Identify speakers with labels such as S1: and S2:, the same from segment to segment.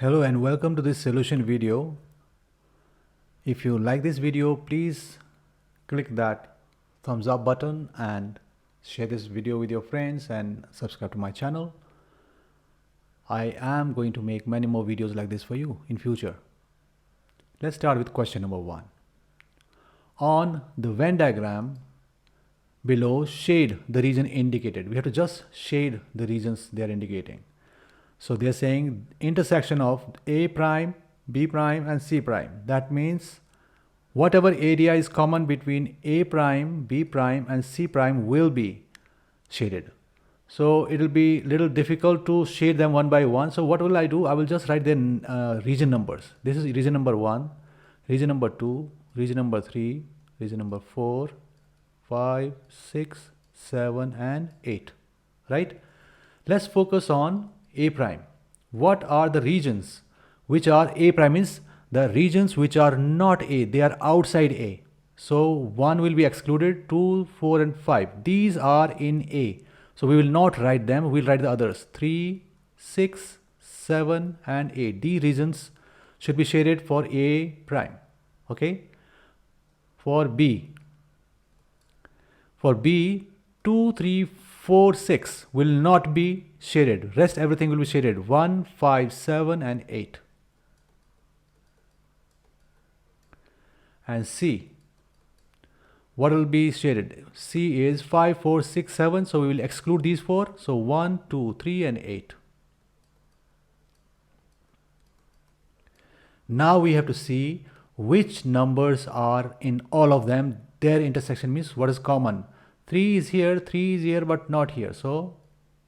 S1: Hello and welcome to this solution video. If you like this video, please click that thumbs up button and share this video with your friends and subscribe to my channel. I am going to make many more videos like this for you in future. Let's start with question number 1. On the Venn diagram below, shade the region indicated. We have to just shade the regions they are indicating. So they are saying intersection of A prime, B prime and C prime. That means whatever area is common between A prime, B prime and C prime will be shaded. So it will be little difficult to shade them one by one. So what will I do? I will just write their region numbers. This is region number 1, region number 2, region number 3, region number 4, 5, 6, 7 and 8. Right? Let's focus on A prime. What are the regions which are A prime? Means the regions which are not A, they are outside A. So 1 will be excluded, 2, 4 and 5. These are in A. So we will not write them, we will write the others. 3, 6, 7 and 8. These regions should be shaded for A prime. Okay. For B, 2, 3, 4, 6 will not be shaded. Rest everything will be shaded. 1, 5, 7 and 8. And C, what will be shaded? C is 5, 4, 6, 7. So we will exclude these 4. So 1, 2, 3 and 8. Now we have to see which numbers are in all of them. Their intersection means what is common. 3 is here, but not here. So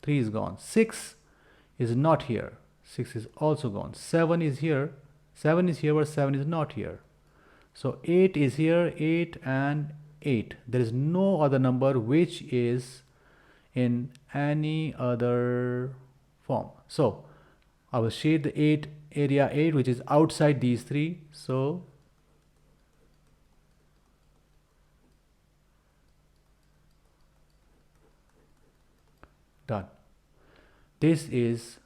S1: 3 is gone. 6 is not here. 6 is also gone. 7 is here, but 7 is not here. So 8 is here, 8 and 8. There is no other number which is in any other form. So I will shade the 8 area 8 which is outside these 3. So done. This is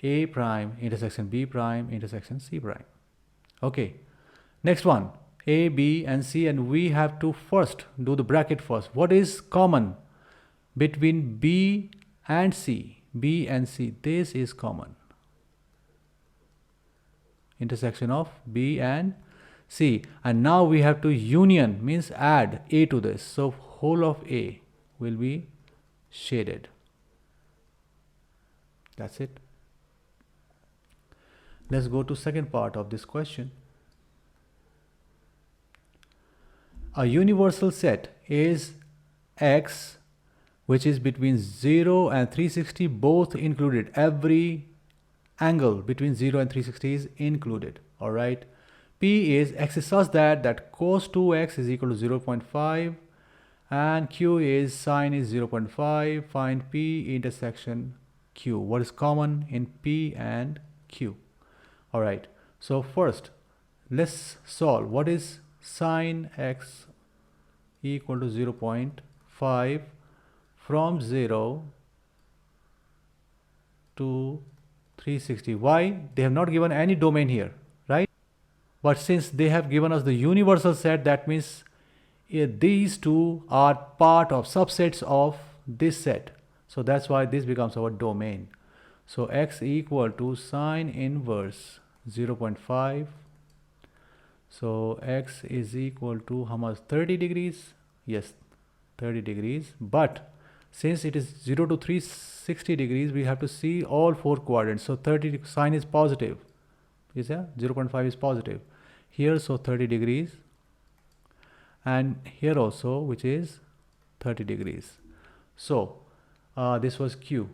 S1: A prime intersection B prime intersection C prime. Okay. Next one, A, B and C, and we have to first do the bracket first. What is common between B and C? B and C, this is common. Intersection of B and C. And now we have to union, means add A to this. So whole of A will be shaded. That's it. Let's go to second part of this question. A universal set is X which is between 0 and 360 both included. Every angle between 0 and 360 is included. Alright. P is X is such that cos 2x is equal to 0.5 and Q is sine is 0.5. Find P intersection Q. What is common in P and Q? Alright. So first let's solve. What is sine x equal to 0.5 from 0 to 360. Why? They have not given any domain here, right? But since they have given us the universal set, that means these two are part of subsets of this set. So that's why this becomes our domain. So x equal to sine inverse 0.5. So x is equal to how much? 30 degrees. Yes, 30 degrees. But since it is 0 to 360 degrees, we have to see all 4 quadrants. So 30 sine is positive. Is that 0.5 is positive here? So 30 degrees, and here also, which is 30 degrees. So this was Q,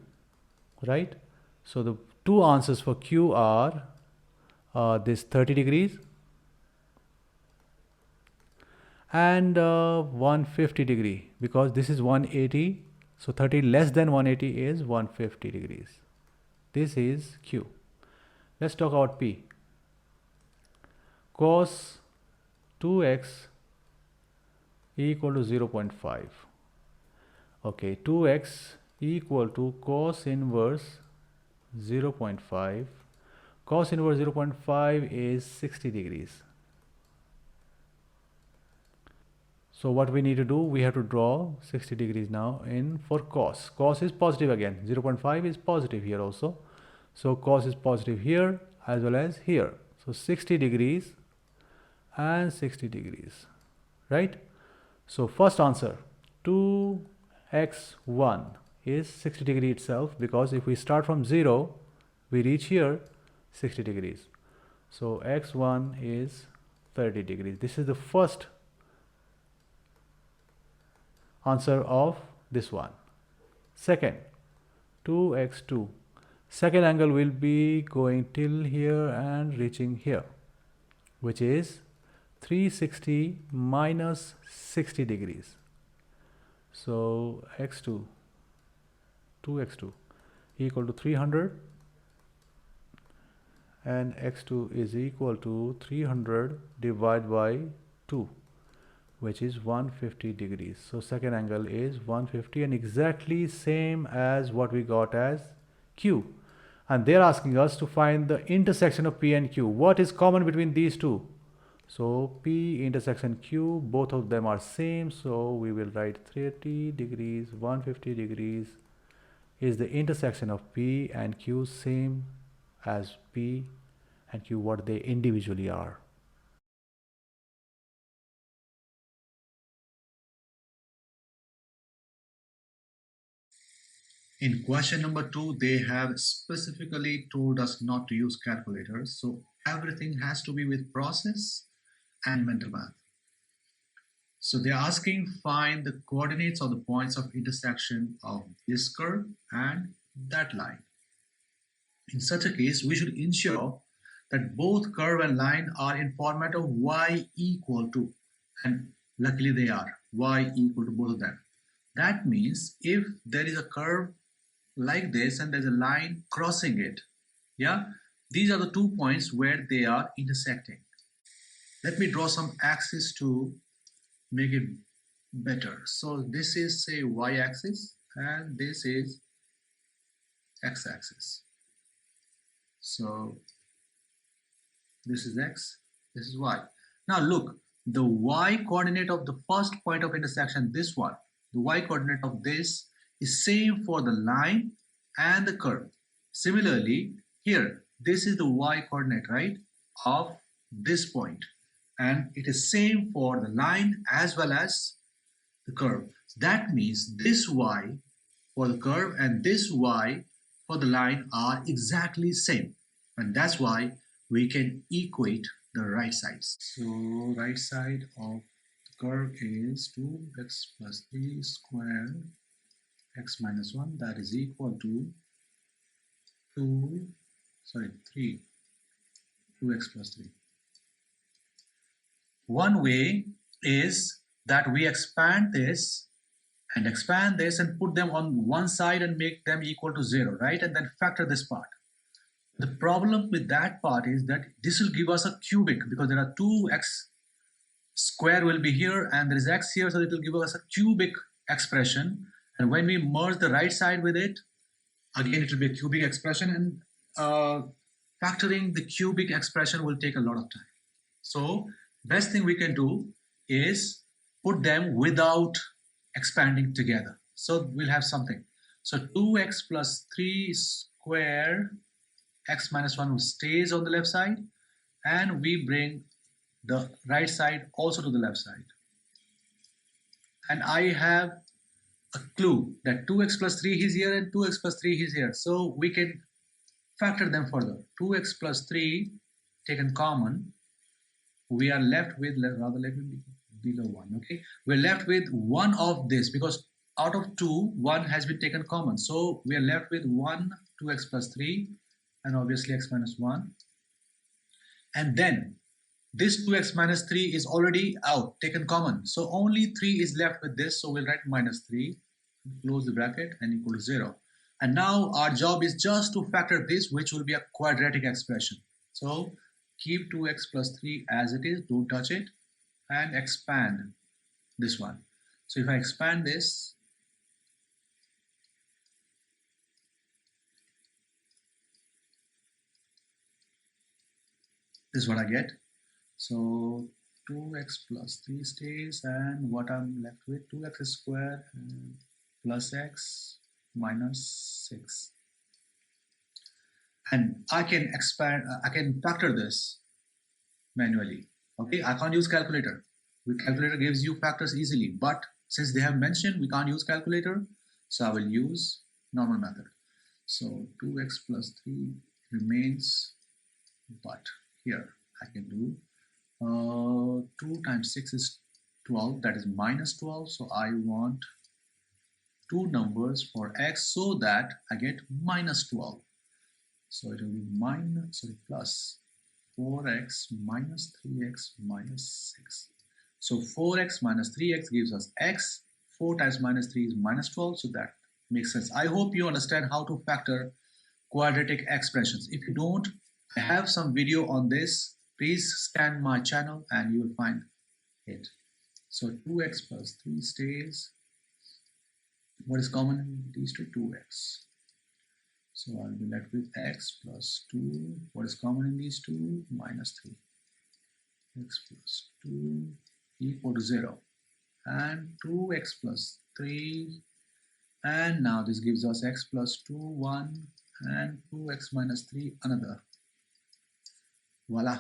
S1: right? So the two answers for Q are this 30 degrees and 150 degree, because this is 180. So 30 less than 180 is 150 degrees. This is Q. Let's talk about P. Cos 2x equal to 0.5. Okay, 2x equal to cos inverse 0.5 Cos inverse 0.5 is 60 degrees. So what we need to do, we have to draw 60 degrees now in for cos. Cos is positive again. 0.5 is positive here also. So cos is positive here as well as here. So 60 degrees and 60 degrees, right? So first answer, 2x1 is 60 degree itself, because if we start from 0, we reach here 60 degrees. So x1 is 30 degrees. This is the first answer of this one. Second, 2x2. Second angle will be going till here and reaching here, which is 360 minus 60 degrees. So x2, 2x2 equal to 300, and x2 is equal to 300 divided by 2, which is 150 degrees. So second angle is 150 and exactly same as what we got as Q. And they're asking us to find the intersection of P and Q. What is common between these two? So P intersection Q, both of them are same. So we will write 30 degrees, 150 degrees is the intersection of P and Q, same as P and Q, what they individually are.
S2: In question number 2, they have specifically told us not to use calculators. So everything has to be with process and mental math. So they're asking find the coordinates of the points of intersection of this curve and that line. In such a case, we should ensure that both curve and line are in format of y equal to, and luckily they are, y equal to both of them. That means if there is a curve like this and there's a line crossing it, yeah, these are the 2 points where they are intersecting. Let me draw some axes to make it better. So this is, say, y-axis and this is x-axis. So this is x, this is y. Now look, the y coordinate of the first point of intersection, this one, the y coordinate of this is same for the line and the curve. Similarly, here, this is the y coordinate, right, of this point, and it is same for the line as well as the curve. That means this y for the curve and this y for the line are exactly same, and that's why we can equate the right sides. So right side of the curve is 2x plus 3 squared x minus 1, that is equal to 2x plus 3. One way is that we expand this and put them on one side and make them equal to 0, right? And then factor this part. The problem with that part is that this will give us a cubic, because there are 2x square will be here and there is x here, so it will give us a cubic expression. And when we merge the right side with it, again it will be a cubic expression, and factoring the cubic expression will take a lot of time. So best thing we can do is put them without expanding together. So we'll have something. So 2x plus 3 square x minus 1 stays on the left side, and we bring the right side also to the left side. And I have a clue that 2x plus 3 is here and 2x plus 3 is here. So we can factor them further. 2x plus 3 taken common, we are left with, rather let me be below 1, okay? We're left with one of this, because out of 2, 1 has been taken common. So we are left with 1, 2x plus 3, and obviously x minus 1. And then this 2x minus 3 is already out, taken common. So only 3 is left with this. So we'll write minus 3, close the bracket, and equal to 0. And now our job is just to factor this, which will be a quadratic expression. So keep 2x plus 3 as it is, don't touch it, and expand this one. So if I expand this, This is what I get. So 2x plus 3 stays, and what I'm left with, 2x squared plus x minus 6. And I can I can factor this manually. Okay, I can't use calculator. Calculator gives you factors easily, but since they have mentioned we can't use calculator, so I will use normal method. So 2x plus 3 remains, but here I can do 2 times 6 is 12, that is minus 12. So I want two numbers for x so that I get minus 12. So it will be plus 4x minus 3x minus 6. So 4x minus 3x gives us x. 4 times minus 3 is minus 12. So that makes sense. I hope you understand how to factor quadratic expressions. If you don't, I have some video on this. Please scan my channel and you will find it. So 2x plus 3 stays. What is common in these two? 2x. So I'll be left with x plus 2. What is common in these two? Minus 3. X plus 2 equal to 0. And 2x plus 3. And now this gives us x plus 2, 1. And 2x minus 3, another. Voila.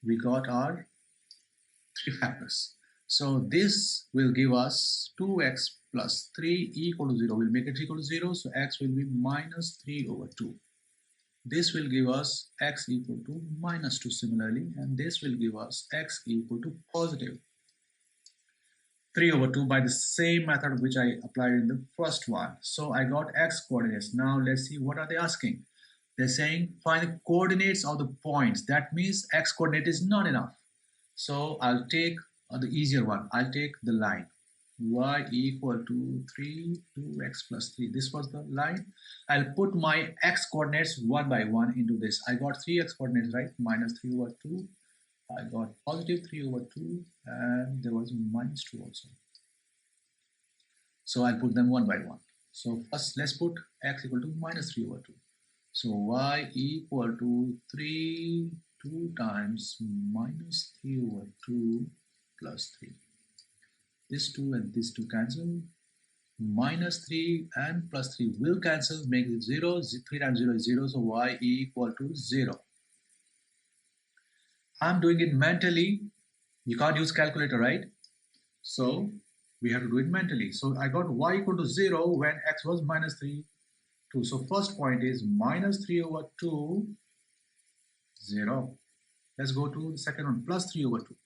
S2: We got our three factors. So this will give us 2x plus 3 equal to 0. We'll make it equal to 0. So x will be minus 3 over 2. This will give us x equal to minus 2 similarly. And this will give us x equal to positive 3 over 2 by the same method which I applied in the first one. So I got x coordinates. Now let's see what are they asking. They're saying find the coordinates of the points. That means x coordinate is not enough. So I'll take the easier one. I'll take the line y equal to 3, 2x plus 3. This was the line. I'll put my x coordinates one by one into this. I got 3x coordinates, right? Minus 3 over 2. I got positive 3 over 2, and there was minus 2 also. So I'll put them one by one. So first let's put x equal to minus 3 over 2. So y equal to 2 times minus 3 over 2 plus 3. This 2 and this 2 cancel. Minus 3 and plus 3 will cancel, make it 0. 3 times 0 is 0, so y equal to 0. I'm doing it mentally. You can't use calculator, right? So we have to do it mentally. So I got y equal to 0 when x was minus 3, 2. So first point is minus 3 over 2, 0. Let's go to the second one, plus 3 over 2.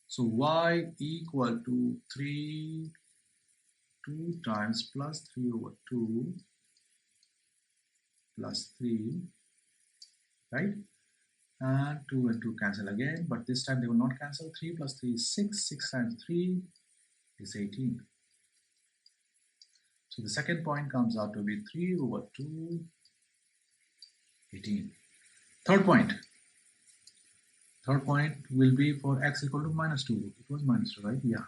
S2: So y equal to 2 times plus 3 over 2 plus 3, right? And 2 and 2 cancel again, but this time they will not cancel. 3 plus 3 is 6. 6 times 3 is 18. So the second point comes out to be 3 over 2, 18. Third point. Third point will be for x equal to minus 2. It was minus 2, right? Yeah.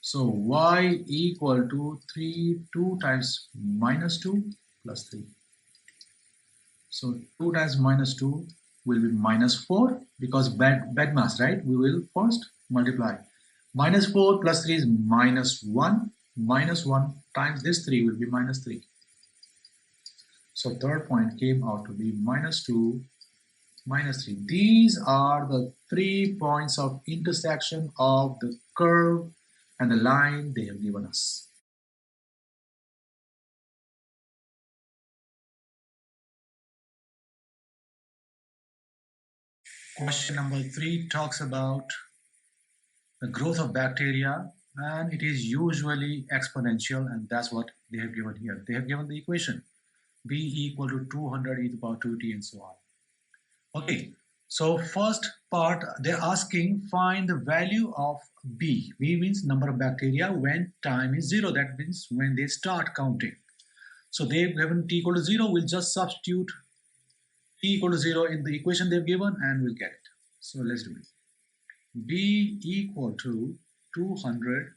S2: So y equal to 2 times minus 2 plus 3. So 2 times minus 2 will be minus 4 because bad mass, right? We will first multiply. Minus 4 plus 3 is minus 1. Minus 1 times this 3 will be minus 3. So third point came out to be minus 2, minus 3. These are the 3 points of intersection of the curve and the line they have given us. Question number 3 talks about the growth of bacteria, and it is usually exponential, and that's what they have given here. They have given the equation b equal to 200 e to the power 2t and so on. Okay, so first part they're asking find the value of b. B means number of bacteria when time is 0. That means when they start counting. So they've given t equal to 0. We'll just substitute t equal to 0 in the equation they've given and we'll get it. So let's do it. B equal to 200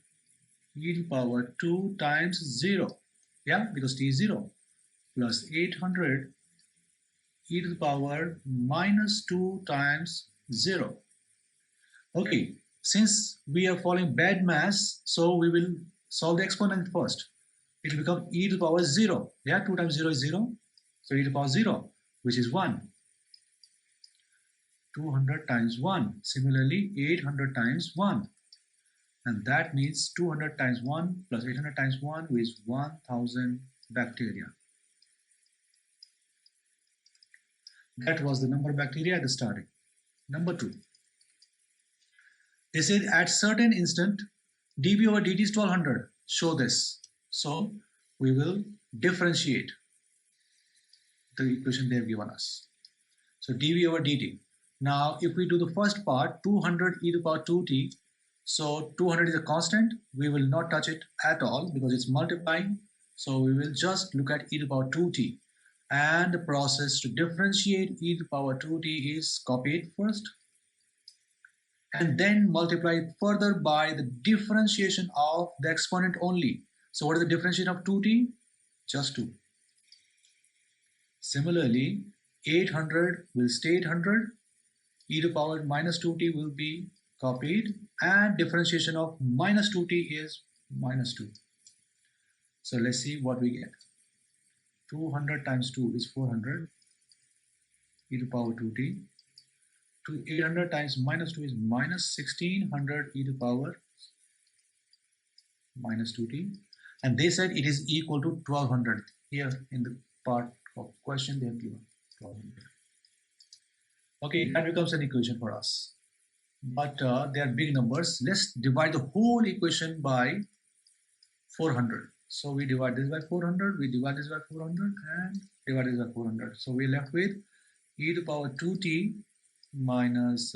S2: e to the power 2 times 0. Yeah, because t is 0. Plus 800 e to the power minus 2 times 0. Okay, since we are following bad maths, so we will solve the exponent first. It will become e to the power 0. Yeah, 2 times 0 is 0. So e to the power 0, which is 1. 200 times 1. Similarly, 800 times 1. And that means 200 times 1 plus 800 times 1 is 1000 bacteria. That was the number of bacteria at the starting. Number 2. They said at certain instant, dB over dt is 1200. Show this. So we will differentiate the equation they have given us. So dB over dt. Now, if we do the first part, 200 e to the power 2t, so 200 is a constant. We will not touch it at all because it's multiplying. So we will just look at e to the power 2t. And the process to differentiate e to the power 2t is copy it first and then multiply it further by the differentiation of the exponent only. So what is the differentiation of 2t? Just 2. Similarly, 800 will stay 800. E to the power minus 2t will be copied and differentiation of minus 2t is minus 2. So let's see what we get. 200 times 2 is 400 e to the power 2t. 800 times minus 2 is minus 1600 e to the power minus 2t. And they said it is equal to 1200. Here in the part of question they have given 1200. Okay, that becomes an equation for us. But they are big numbers. Let's divide the whole equation by 400. So we divide this by 400, we divide this by 400 and divide this by 400. So we're left with e to the power 2t minus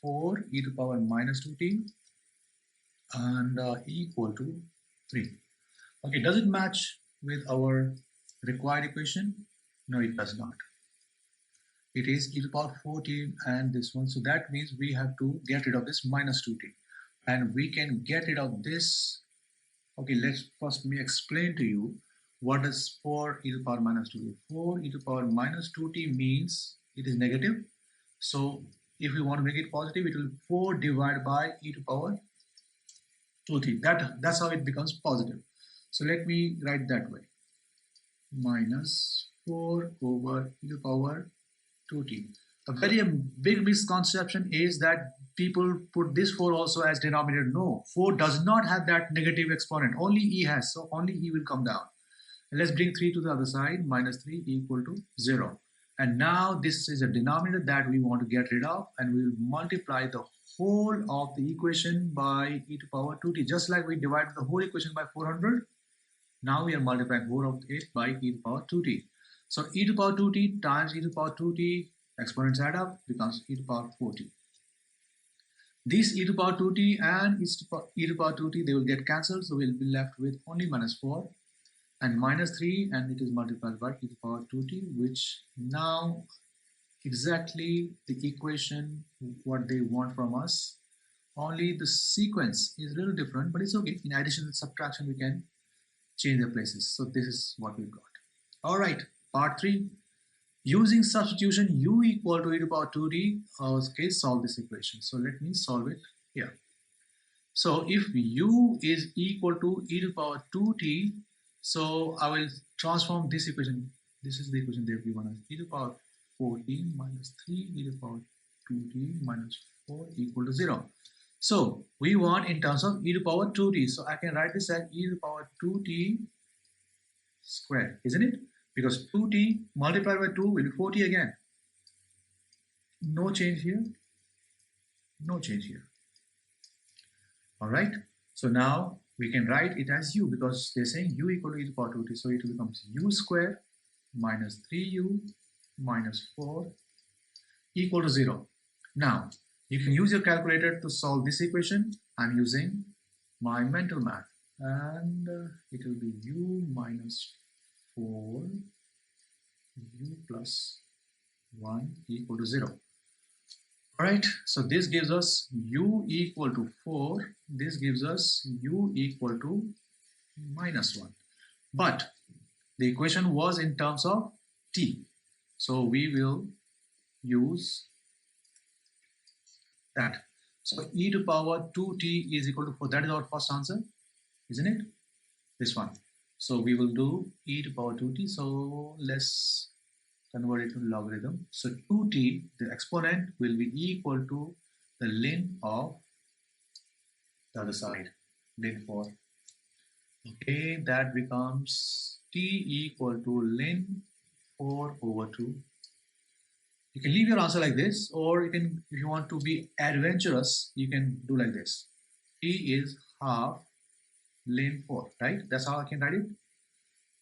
S2: 4 e to the power minus 2t and equal to 3. Okay, does it match with our required equation? No, it does not. It is e to the power 4t and this one. So that means we have to get rid of this minus 2t. And we can get rid of this. Okay, let's first me explain to you what is 4 e to the power minus 2t. 4 e to the power minus 2t means it is negative. So if we want to make it positive, it will 4 divided by e to the power 2t. That's how it becomes positive. So let me write that way. Minus 4 over e to the power 2t. A very big misconception is that people put this 4 also as denominator. No, 4 does not have that negative exponent. Only e has, so only e will come down. And let's bring 3 to the other side. Minus 3 equal to 0. And now this is a denominator that we want to get rid of, and we will multiply the whole of the equation by e to the power 2t. Just like we divided the whole equation by 400, now we are multiplying whole of it by e to the power 2t. So e to the power 2t times e to the power 2t, exponents add up, becomes e to the power 4t. This e to the power 2t and e to the power 2t, they will get cancelled, so we'll be left with only minus 4 and minus 3, and it is multiplied by e to the power 2t, which now exactly the equation what they want from us. Only the sequence is a little different, but it's okay. In addition and subtraction, we can change their places. So this is what we've got. All right, part 3. Using substitution, u equal to e to the power 2t, okay, solve this equation. So let me solve it here. So if u is equal to e to the power 2t, so I will transform this equation. This is the equation they have given us. E to the power 14 minus 3 e to the power 2t minus 4 equal to 0. So we want in terms of e to the power 2t. So I can write this as e to the power 2t squared, isn't it? Because 2t multiplied by 2 will be 4t again. No change here. No change here. All right. So now we can write it as u because they're saying u equal to e to the power 2t. So it becomes u squared minus 3u minus 4 equal to 0. Now you can use your calculator to solve this equation. I'm using my mental math, and it will be u minus 4 u plus 1 equal to 0. All right, so this gives us u equal to 4. This gives us u equal to minus 1. But the equation was in terms of t. So we will use that. So e to power 2t is equal to 4. That is our first answer, isn't it? This one. So we will do e to power 2t. So let's convert it to logarithm. So 2t, the exponent, will be equal to the ln of the other side, ln 4. Okay, that becomes t equal to ln 4 over 2. You can leave your answer like this, or you can, if you want to be adventurous, you can do like this. T is half ln 4, right? That's how I can write it.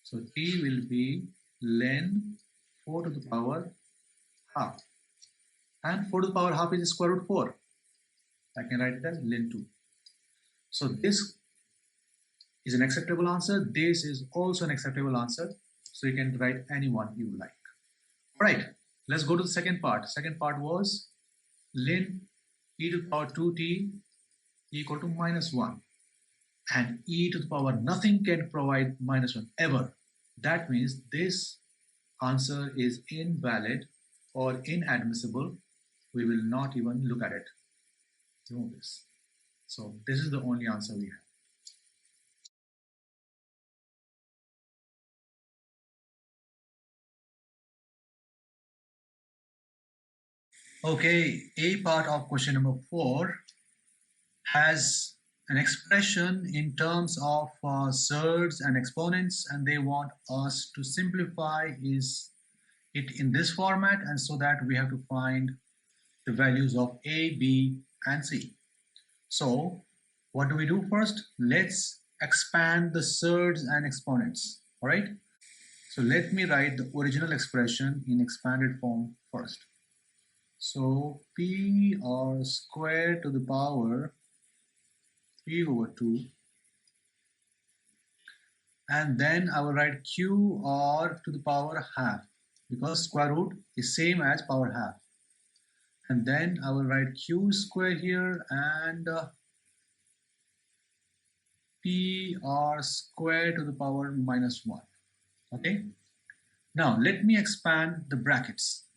S2: So t will be ln 4 to the power half. And 4 to the power half is square root 4. I can write it as ln 2. So this is an acceptable answer. This is also an acceptable answer. So you can write any one you like. All right, let's go to the second part. Second part was ln e to the power 2t equal to minus 1. And e to the power nothing can provide minus 1 ever. That means this answer is invalid or inadmissible. We will not even look at it. Remove this. So this is the only answer we have. Okay, A part of question number 4 has an expression in terms of surds and exponents, and they want us to simplify it in this format, and so that we have to find the values of A, B, and C. So what do we do first? Let's expand the surds and exponents. All right. So let me write the original expression in expanded form first. So p r squared to the power 3 over 2, and then I will write q r to the power half, because square root is same as power half. And then I will write q squared here and p r squared to the power minus 1. Okay. Now let me expand the brackets.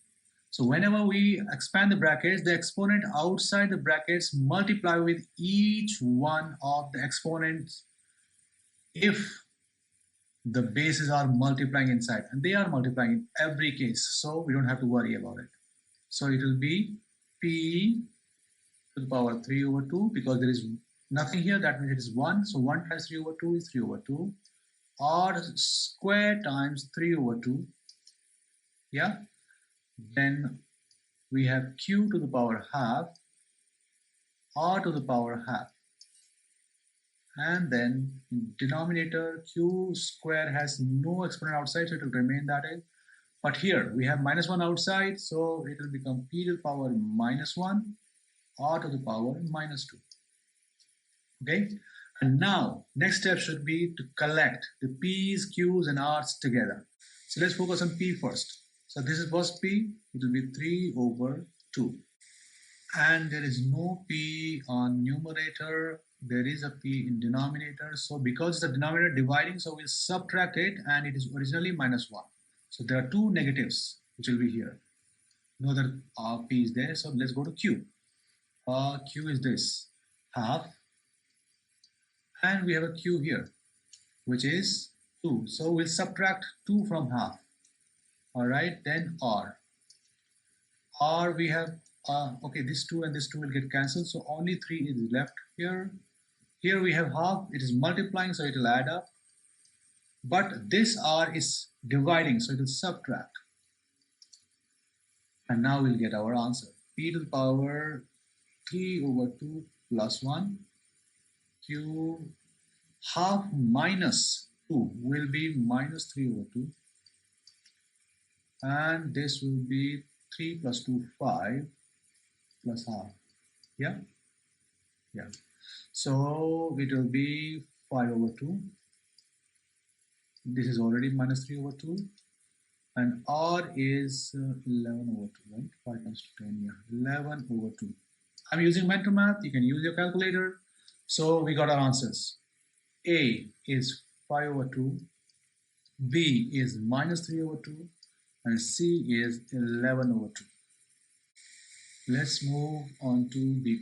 S2: So whenever we expand the brackets, the exponent outside the brackets multiply with each one of the exponents if the bases are multiplying inside, and they are multiplying in every case, so we don't have to worry about it. So it will be p to the power 3 over 2, because there is nothing here, that means it is 1. So 1 times 3 over 2 is 3 over 2, r square times 3 over 2. Yeah. Then we have q to the power half, r to the power half, and then in denominator q square has no exponent outside, so it will remain that way. But here we have minus 1 outside, so it will become p to the power minus 1, r to the power minus 2. Okay, and now next step should be to collect the p's, q's, and r's together. So let's focus on p first. So this is first p, it will be 3 over 2. And there is no p on numerator, there is a p in denominator. So because the denominator dividing, so we'll subtract it, and it is originally minus 1. So there are two negatives which will be here. No other p is there, so let's go to q. Q is this, half, and we have a q here, which is 2. So we'll subtract 2 from half. All right, then r. R we have, okay, this 2 and this 2 will get cancelled, so only 3 is left here. Here we have half, it is multiplying, so it will add up. But this r is dividing, so it will subtract. And now we'll get our answer. P to the power 3 over 2 plus 1. Q half minus 2 will be minus 3 over 2. And this will be 3 plus 2, 5 plus half. Yeah? Yeah. So it will be 5 over 2. This is already minus 3 over 2. And r is 11 over 2, right? 5 times 10, yeah. 11 over 2. I'm using mental math. You can use your calculator. So we got our answers. A is 5 over 2. B is minus 3 over 2. and C is 11/2. Let's move on to B.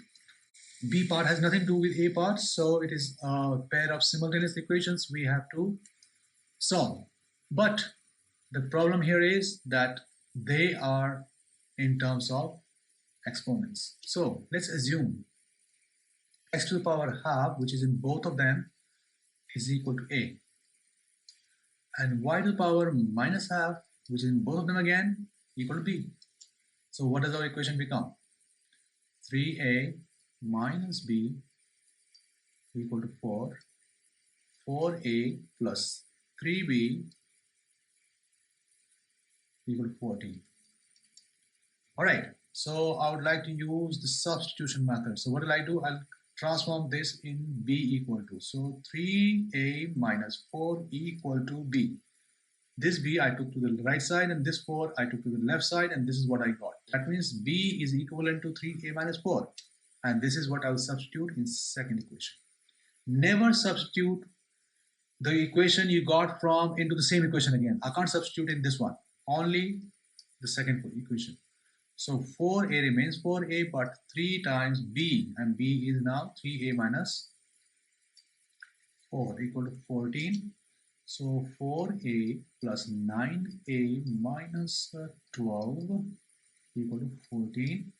S2: B part has nothing to do with A part, so it is a pair of simultaneous equations we have to solve. But the problem here is that they are in terms of exponents. So let's assume x to the power half, which is in both of them, is equal to A. And y to the power minus half, which is in both of them again, equal to B. So what does our equation become? 3A minus B equal to 4. 4A plus 3B equal to 14. All right, so I would like to use the substitution method. So what will I do? I'll transform this in B equal to. So 3A minus 4 equal to B. This B I took to the right side and this 4 I took to the left side, and this is what I got. That means B is equivalent to 3A minus 4. And this is what I will substitute in second equation. Never substitute the equation you got from into the same equation again. I can't substitute in this one, only the second equation. So 4A remains 4A, but 3 times B, and B is now 3A minus 4 equal to 14. So 4A plus 9A minus 12 equal to 14.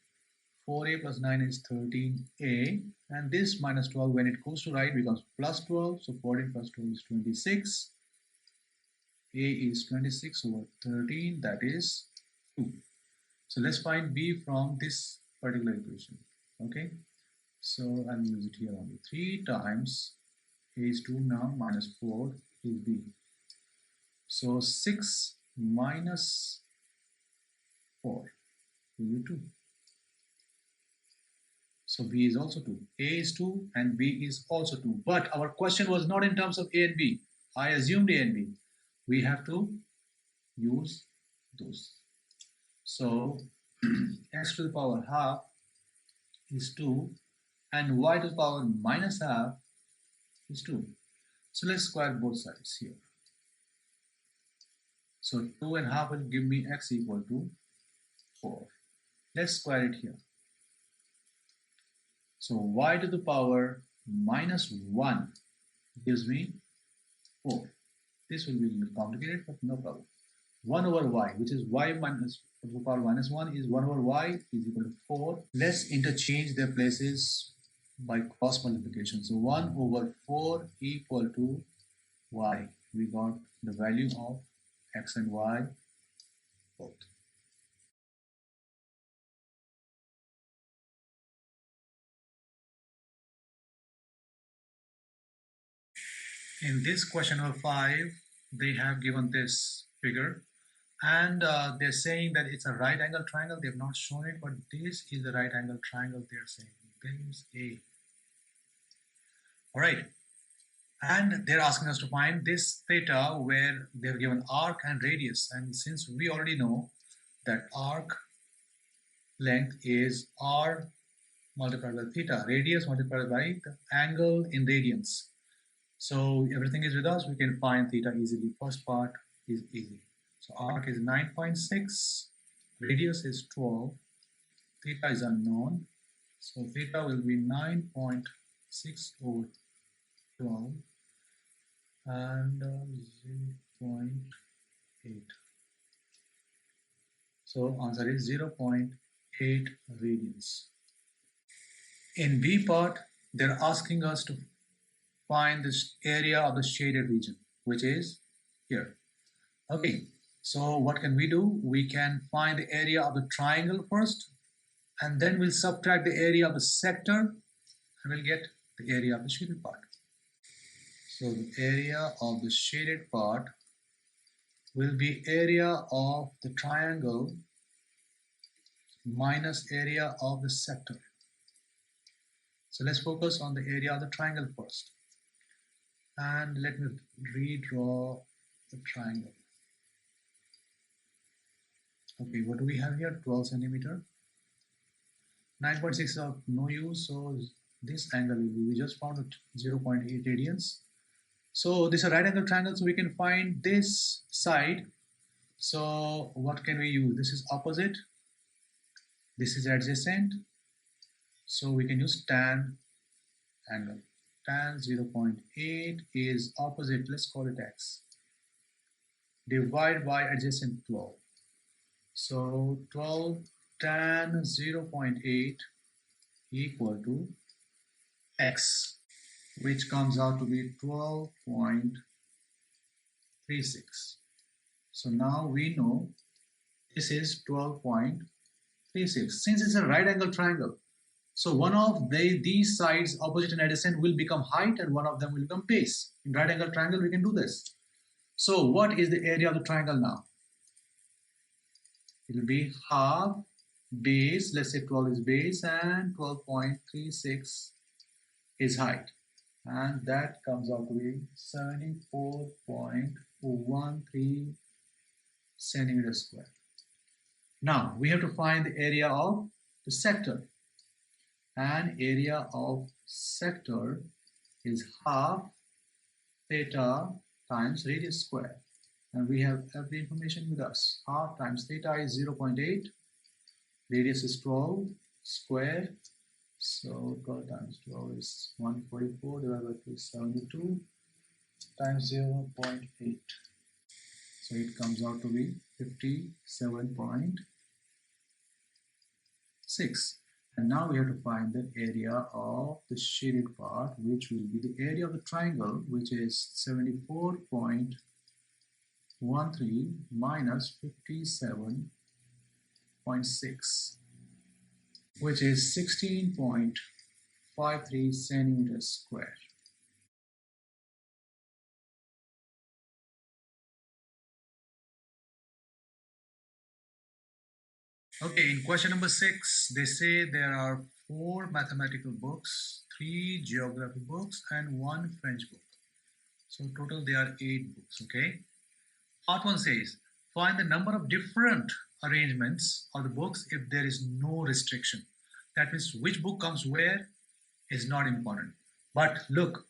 S2: 4A plus 9 is 13A, and this minus 12 when it goes to right becomes plus 12. So 14 plus 12 is 26. A is 26 over 13, that is 2. So let's find B from this particular equation. Okay, so I'll use it here only. 3 times A is 2 now, minus 4 is B. So 6 minus 4 will be 2. So B is also 2. A is 2 and B is also 2. But our question was not in terms of A and B. I assumed A and B. We have to use those. So x to the power half is 2 and y to the power minus half is 2. So let's square both sides here. So 2 and half will give me x equal to 4. Let's square it here. So y to the power minus 1 gives me 4. This will be a little complicated, but no problem. 1 over y, which is y minus to the power minus 1 is 1 over y is equal to 4. Let's interchange their places by cross multiplication. So 1 over 4 equal to y. We got the value of x and y both. In this question number 5, they have given this figure, and they're saying that it's a right angle triangle. They have not shown it, but this is the right angle triangle they're saying. This is A. All right. And they're asking us to find this theta where they've given arc and radius. And since we already know that arc length is r multiplied by theta, radius multiplied by the angle in radians. So everything is with us, we can find theta easily. First part is easy. So arc is 9.6, radius is 12, theta is unknown. So theta will be 9.6 over 12 and 0.8. So answer is 0.8 radians. In B part, they're asking us to find this area of the shaded region, which is here. Okay, so what can we do? We can find the area of the triangle first, and then we'll subtract the area of the sector, and we'll get the area of the shaded part. So the area of the shaded part will be area of the triangle minus area of the sector. So let's focus on the area of the triangle first. And let me redraw the triangle. Okay, what do we have here? 12 centimeter. 9.6 of no use, so this angle we just found 0.8 radians. So this is a right angle triangle, so we can find this side. So what can we use? This is opposite, this is adjacent, so we can use tan angle. Tan 0.8 is opposite, let's call it x, divide by adjacent 12. So 12 tan 0.8 equal to x, which comes out to be 12.36. So now we know this is 12.36. Since it's a right angle triangle, so one of these sides, opposite and adjacent, will become height and one of them will become base. In right angle triangle, we can do this. So what is the area of the triangle now? It will be half base, let's say 12 is base and 12.36 is height. And that comes out to be 74.13 centimeters square. Now we have to find the area of the sector. And area of sector is half theta times radius square. And we have every information with us. Half times theta is 0.8, radius is 12 square. So 12 times 12 is 144 divided by 272 times 0.8. So it comes out to be 57.6. And now we have to find the area of the shaded part, which will be the area of the triangle, which is 74.13 minus 57.6, which is 16.53 centimeters square. Okay, in question number 6, they say there are 4 mathematical books, 3 geography books, and 1 French book. So total there are 8 books, okay? Part 1 says, find the number of different arrangements of the books if there is no restriction. That means which book comes where is not important. But look,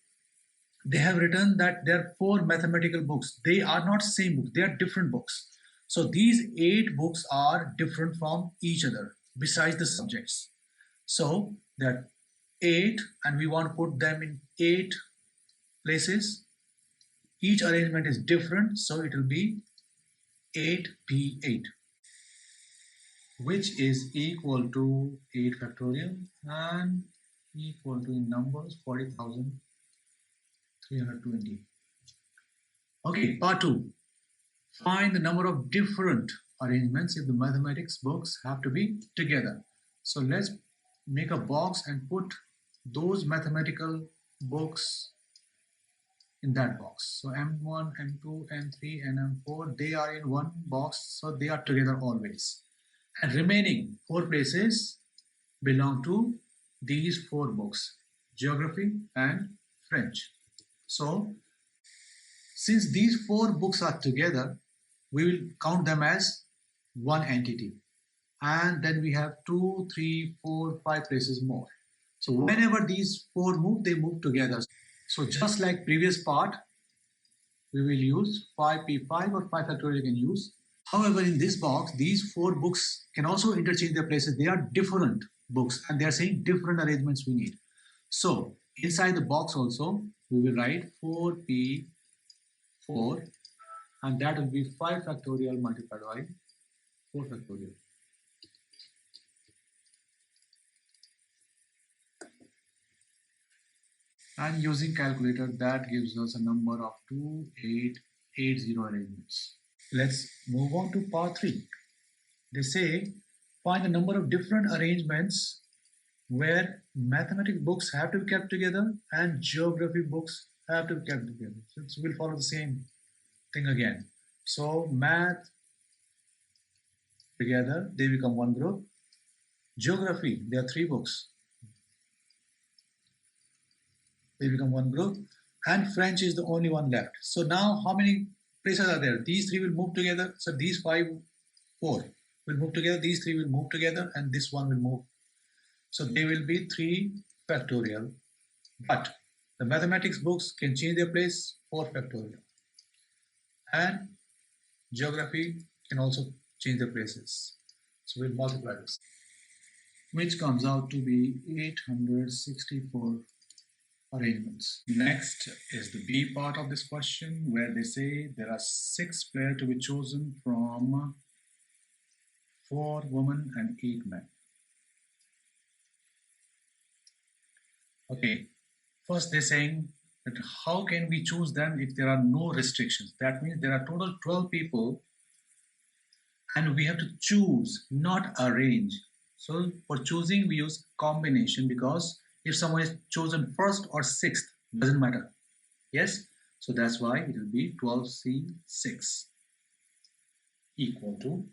S2: they have written that there are 4 mathematical books. They are not same book, they are different books. So these 8 books are different from each other besides the subjects. So there are 8 and we want to put them in 8 places. Each arrangement is different, so it will be 8p8, which is equal to 8 factorial and equal to in numbers 40,320. Okay, part 2. Find the number of different arrangements if the mathematics books have to be together. So let's make a box and put those mathematical books in that box. So M1, M2, M3, and M4, they are in one box, so they are together always. And remaining 4 places belong to these 4 books, Geography and French. So since these 4 books are together, we will count them as one entity. And then we have 2, 3, 4, 5 places more. So whenever these 4 move, they move together. So just like previous part, we will use 5p5 or 5 factorial you can use. However, in this box, these 4 books can also interchange their places. They are different books and they are saying different arrangements we need. So inside the box also, we will write 4p4 and that will be 5 factorial multiplied by 4 factorial. And using calculator, that gives us a number of 2880 arrangements. Let's move on to part 3. They say, find the number of different arrangements where mathematics books have to be kept together and geography books have to be kept together. So we'll follow the same thing again. So math together, they become one group. Geography, there are 3 books. They become one group. And French is the only one left. So now how many places are there? These 3 will move together. So these 4 will move together. These 3 will move together. And this one will move. So they will be 3 factorial. But the mathematics books can change their place 4 factorial. And geography can also change the places. So we'll multiply this, which comes out to be 864 arrangements. Next is the B part of this question, where they say there are 6 players to be chosen from 4 women and 8 men. Okay, first they're saying that how can we choose them if there are no restrictions? That means there are total 12 people and we have to choose, not arrange. So for choosing, we use combination, because if someone is chosen first or sixth, doesn't matter. Yes, so that's why it will be 12C6 equal to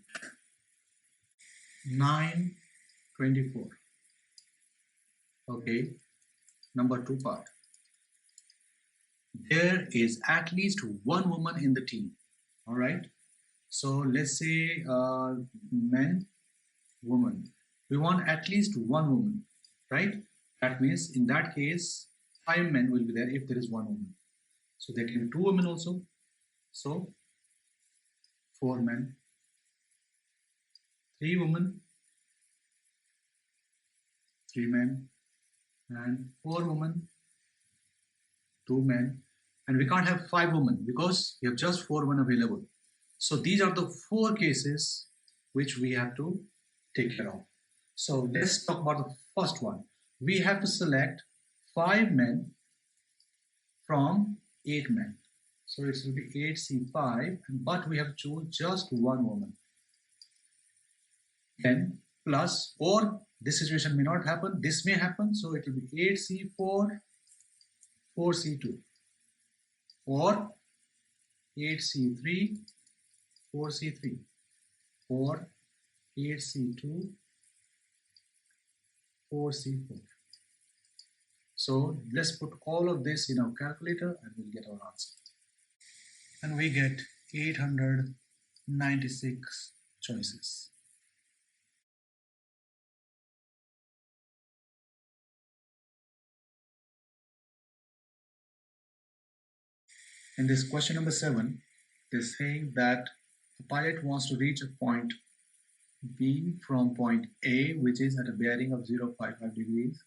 S2: 924. Okay, number 2 part. There is at least one woman in the team. All right, so let's say men, woman. We want at least one woman, right? That means in that case, 5 men will be there if there is one woman. So there can be 2 women also. So 4 men, 3 women, 3 men, and 4 women, 2 men. And we can't have 5 women because we have just 4 women available. So these are the 4 cases which we have to take care of. So let's talk about the first one. We have to select 5 men from 8 men. So it will be 8C5, but we have to choose just one woman. Then plus, or this situation may not happen, this may happen, so it will be 8C4, 4C2, or 8C3, 4C3, or 8C2, 4C4. So let's put all of this in our calculator and we'll get our answer. And we get 896 choices. In this question number 7, they're saying that the pilot wants to reach a point B from point A, which is at a bearing of 0.55 degrees.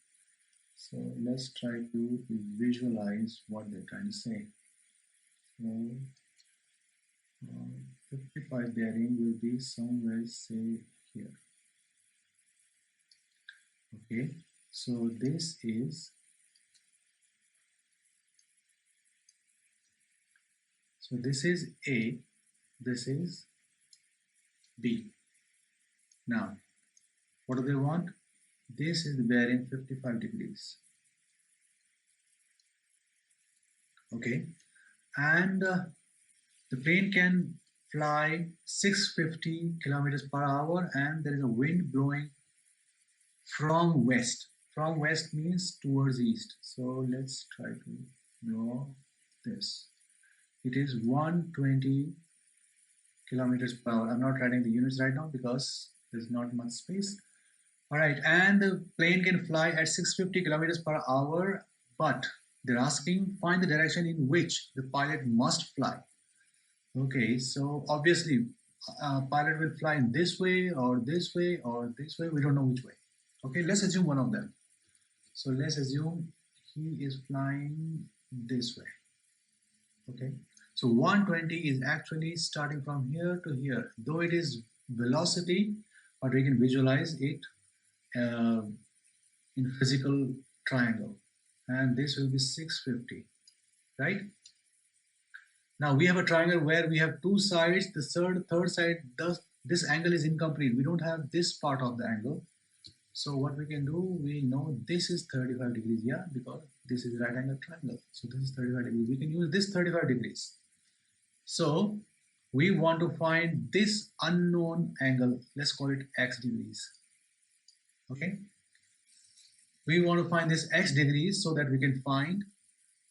S2: So let's try to visualize what they're trying to say. So 55 bearing will be somewhere, say here. Okay, so this is A, this is B. Now, what do they want? This is the bearing 55 degrees. Okay, and the plane can fly 650 kilometers per hour, and there is a wind blowing from west. From west means towards east. So let's try to draw this. It is 120 kilometers per hour. I'm not writing the units right now because there's not much space. All right, and the plane can fly at 650 kilometers per hour, but they're asking find the direction in which the pilot must fly. Okay, so obviously pilot will fly in this way or this way or this way. We don't know which way. Okay, let's assume one of them. So let's assume he is flying this way. Okay, so 120 is actually starting from here to here, though it is velocity, but we can visualize it in physical triangle, and this will be 650, right? Now we have a triangle where we have 2 sides. The third side, this angle is incomplete. We don't have this part of the angle. So what we can do, we know this is 35 degrees, yeah, because this is right angle triangle. So this is 35 degrees. We can use this 35 degrees. So we want to find this unknown angle. Let's call it x degrees. Okay. We want to find this x degrees so that we can find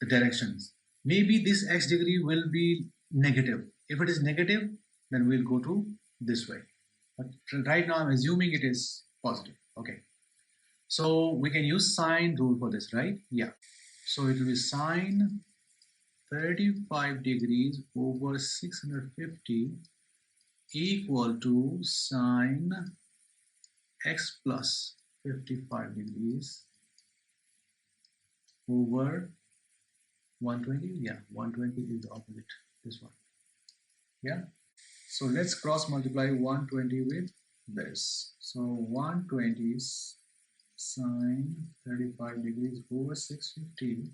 S2: the directions. Maybe this x degree will be negative. If it is negative, then we'll go to this way. But right now I'm assuming it is positive. Okay. So we can use sine rule for this, right? Yeah. So it will be sine 35 degrees over 650 equal to sine x plus 55 degrees over 120. Yeah, 120 is the opposite, this one. Yeah, so let's cross multiply 120 with this. So 120 is sine 35 degrees over 650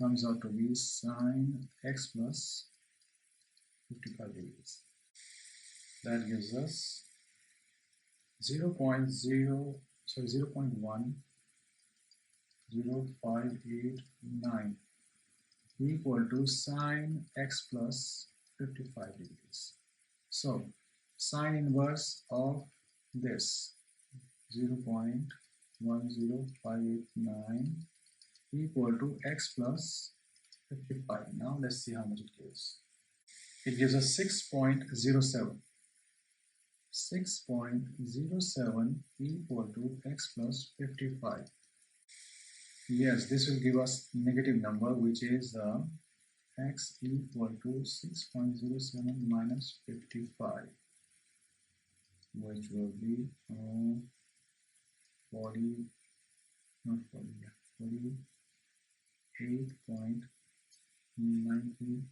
S2: comes out to be sine x plus 55 degrees. That gives us 0 0.10589 equal to sine x plus 55 degrees. So sine inverse of this 0.10589 equal to x plus 55. Now let's see how much it gives. It gives us 6.07. 6.07 equal to x plus 55. Yes, this will give us negative number, which is x equal to 6.07 minus 55, which will be 40, not 40, yeah, 48.90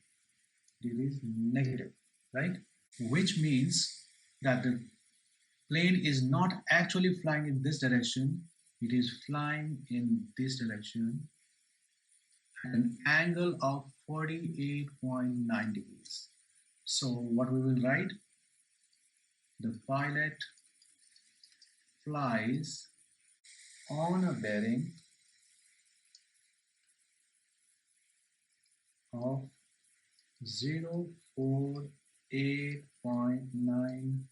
S2: degrees negative, right? Which means that the plane is not actually flying in this direction, it is flying in this direction at an angle of 48.9 degrees. So what we will write? The pilot flies on a bearing of 048.9,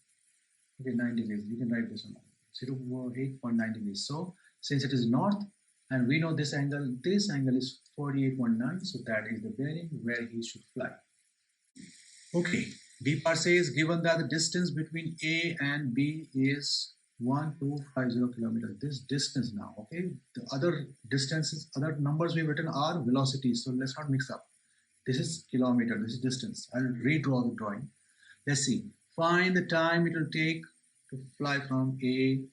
S2: okay, 9 degrees. You can write this one, 048.9 degrees. So since it is north and we know this angle is 48.9, so that is the bearing where he should fly. Okay, B part says given that the distance between A and B is 1250 kilometers. This distance now, okay, the other distances, other numbers we've written are velocities, so let's not mix up. This is kilometer, this is distance. I'll redraw the drawing. Let's see. Find the time it will take to fly from A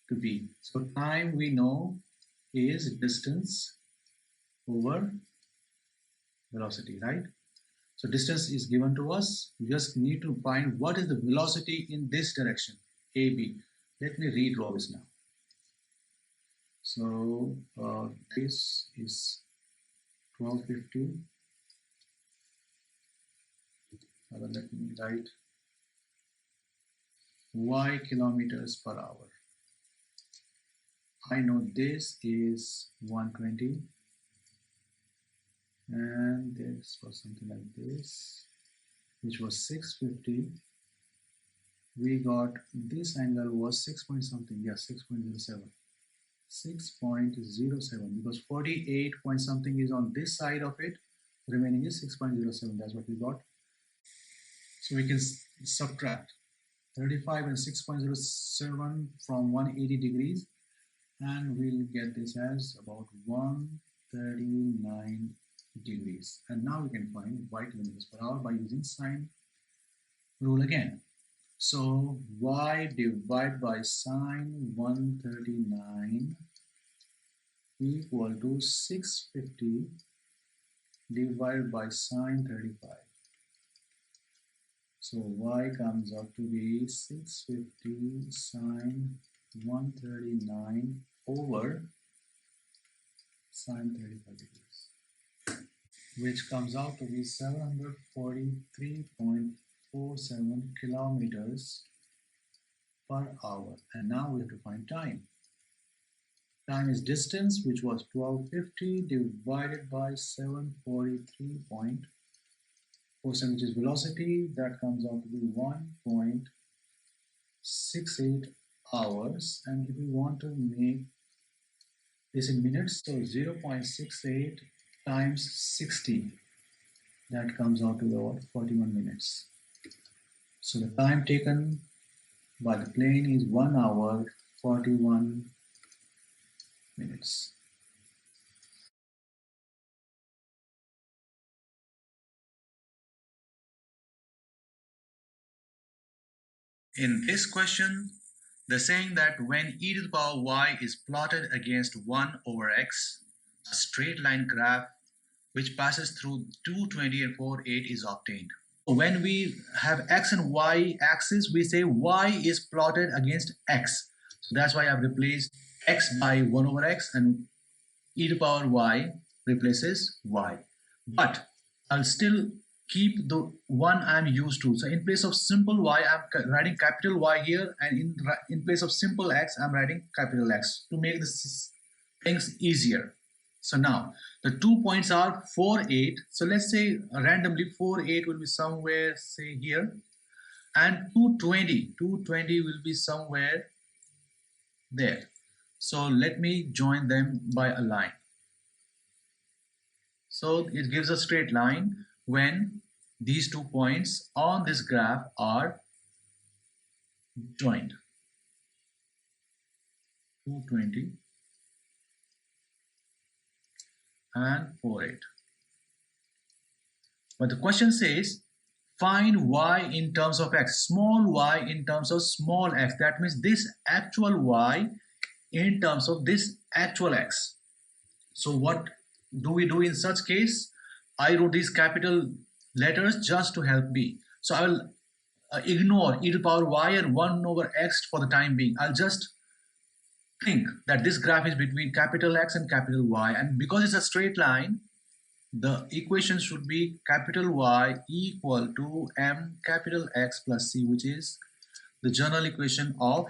S2: to B. So time we know is distance over velocity, right? So distance is given to us. We just need to find what is the velocity in this direction, AB. Let me redraw this now. So this is 1250. Let me write y kilometers per hour. I know this is 120, and this was something like this, which was 650. We got this angle was 6 point something, yes, 6.07. 6.07 because 48 point something is on this side of it, remaining is 6.07. That's what we got. So we can subtract 35 and 6.07 from 180 degrees, and we'll get this as about 139 degrees. And now we can find y kilometers per hour by using sine rule again. So y divided by sine 139 equal to 650 divided by sine 35. So y comes out to be 650 sine 139 over sine 35 degrees, which comes out to be 743.47 kilometers per hour. And now we have to find time. Time is distance, which was 1250 divided by 743.47, which is velocity. That comes out to be 1.68 hours. And if we want to make this in minutes, so 0.68 times 60, that comes out to about 41 minutes. So the time taken by the plane is 1 hour 41 minutes. In this question, they're saying that when e to the power y is plotted against 1 over x, a straight line graph which passes through 220 and 48 is obtained. When we have x and y axis, we say y is plotted against x. So that's why I've replaced x by 1 over x and e to the power y replaces y. But I'll still keep the one I'm used to. So in place of simple y, I'm writing capital Y here, and in place of simple x, I'm writing capital X to make this things easier. So now the 2 points are 4, 8. So let's say randomly 4, 8 will be somewhere, say here, and 220 will be somewhere there. So let me join them by a line. So it gives a straight line when these 2 points on this graph are joined. 220 and 48. But the question says find y in terms of x, small y in terms of small x. That means this actual y in terms of this actual x. So what do we do in such case? I wrote these capital letters just to help me. So I will ignore e to the power y and 1 over x for the time being. I'll just think that this graph is between capital X and capital Y, and because it's a straight line, the equation should be capital Y equal to m capital X plus c, which is the general equation of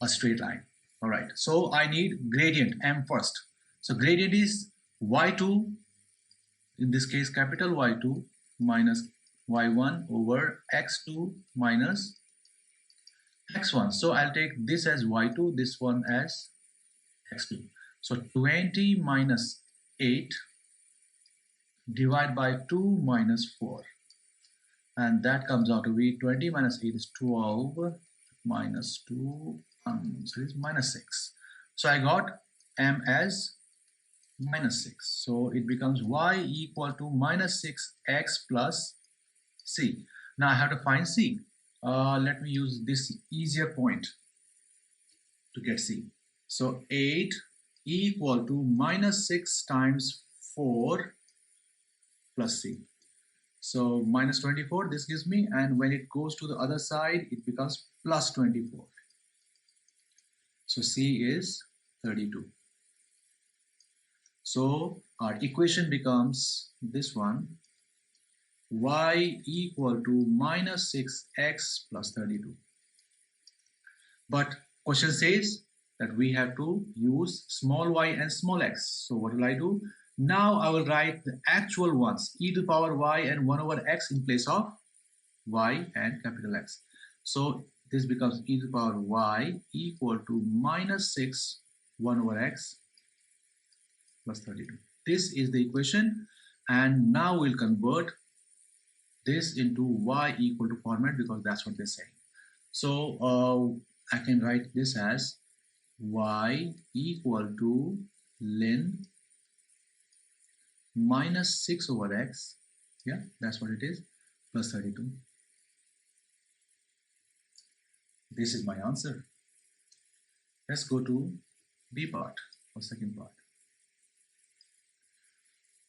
S2: a straight line. All right, so I need gradient m first. So gradient is y2, in this case capital Y2 minus y1 over x2 minus x1. So I'll take this as y2, this one as x2. So 20 minus 8 divided by 2 minus 4. And that comes out to be 20 minus 8 is 12 minus 2, so it's minus 6. So I got m as minus 6. So it becomes y equal to minus 6x plus c. Now I have to find c. Let me use this easier point to get c. So 8 equal to minus 6 times 4 plus c. So minus 24 this gives me, and when it goes to the other side it becomes plus 24. So c is 32. So our equation becomes this one, y equal to minus 6x plus 32. But question says that we have to use small y and small x. So what will I do? Now I will write the actual ones, e to the power y and 1 over x in place of y and capital X. So this becomes e to the power y equal to minus 6 1 over x plus 32. This is the equation, and now we'll convert this into y equal to format because that's what they're saying. So I can write this as y equal to ln minus 6 over x, yeah, that's what it is, plus 32. This is my answer. Let's go to B part or second part.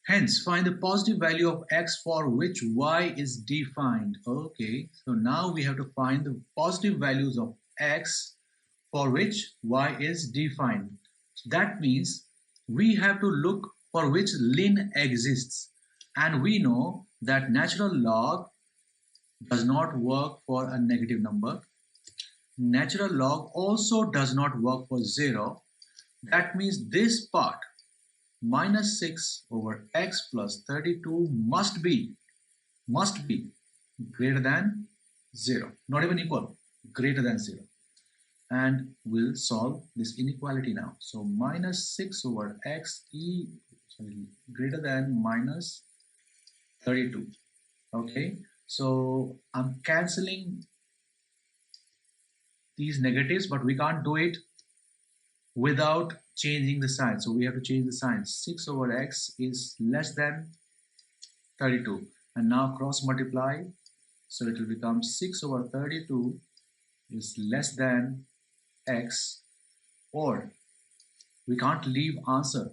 S2: Hence, find the positive value of x for which y is defined. Okay, so now we have to find the positive values of x for which y is defined. So that means we have to look for which ln exists. And we know that natural log does not work for a negative number. Natural log also does not work for 0. That means this part, minus 6 over x plus 32 must be greater than 0, not even equal, greater than 0. And we'll solve this inequality now. So minus 6 over x greater than minus 32. Okay, so I'm cancelling these negatives, but we can't do it without changing the sign. So we have to change the sign. 6 over x is less than 32. And now cross multiply. So it will become 6 over 32 is less than x, or we can't leave answer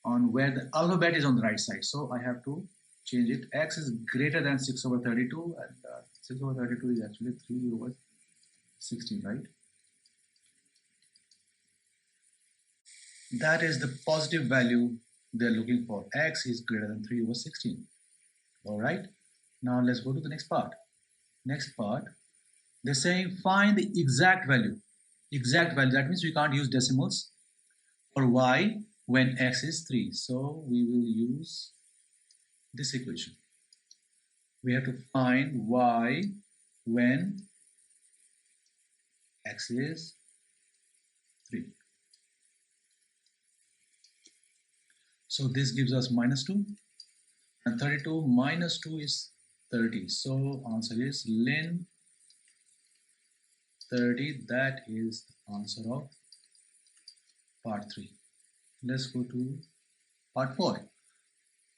S2: on where the alphabet is on the right side. So I have to change it. X is greater than 6 over 32, and 6 over 32 is actually 3 over 16, right? That is the positive value they're looking for. X is greater than 3 over 16. All right. Now let's go to the next part. Next part, they're saying find the exact value. Exact value, that means we can't use decimals for y when x is 3. So we will use this equation. We have to find y when x is 3. So this gives us minus 2, and 32 minus 2 is 30. So answer is ln 30. That is the answer of part 3. Let's go to part 4.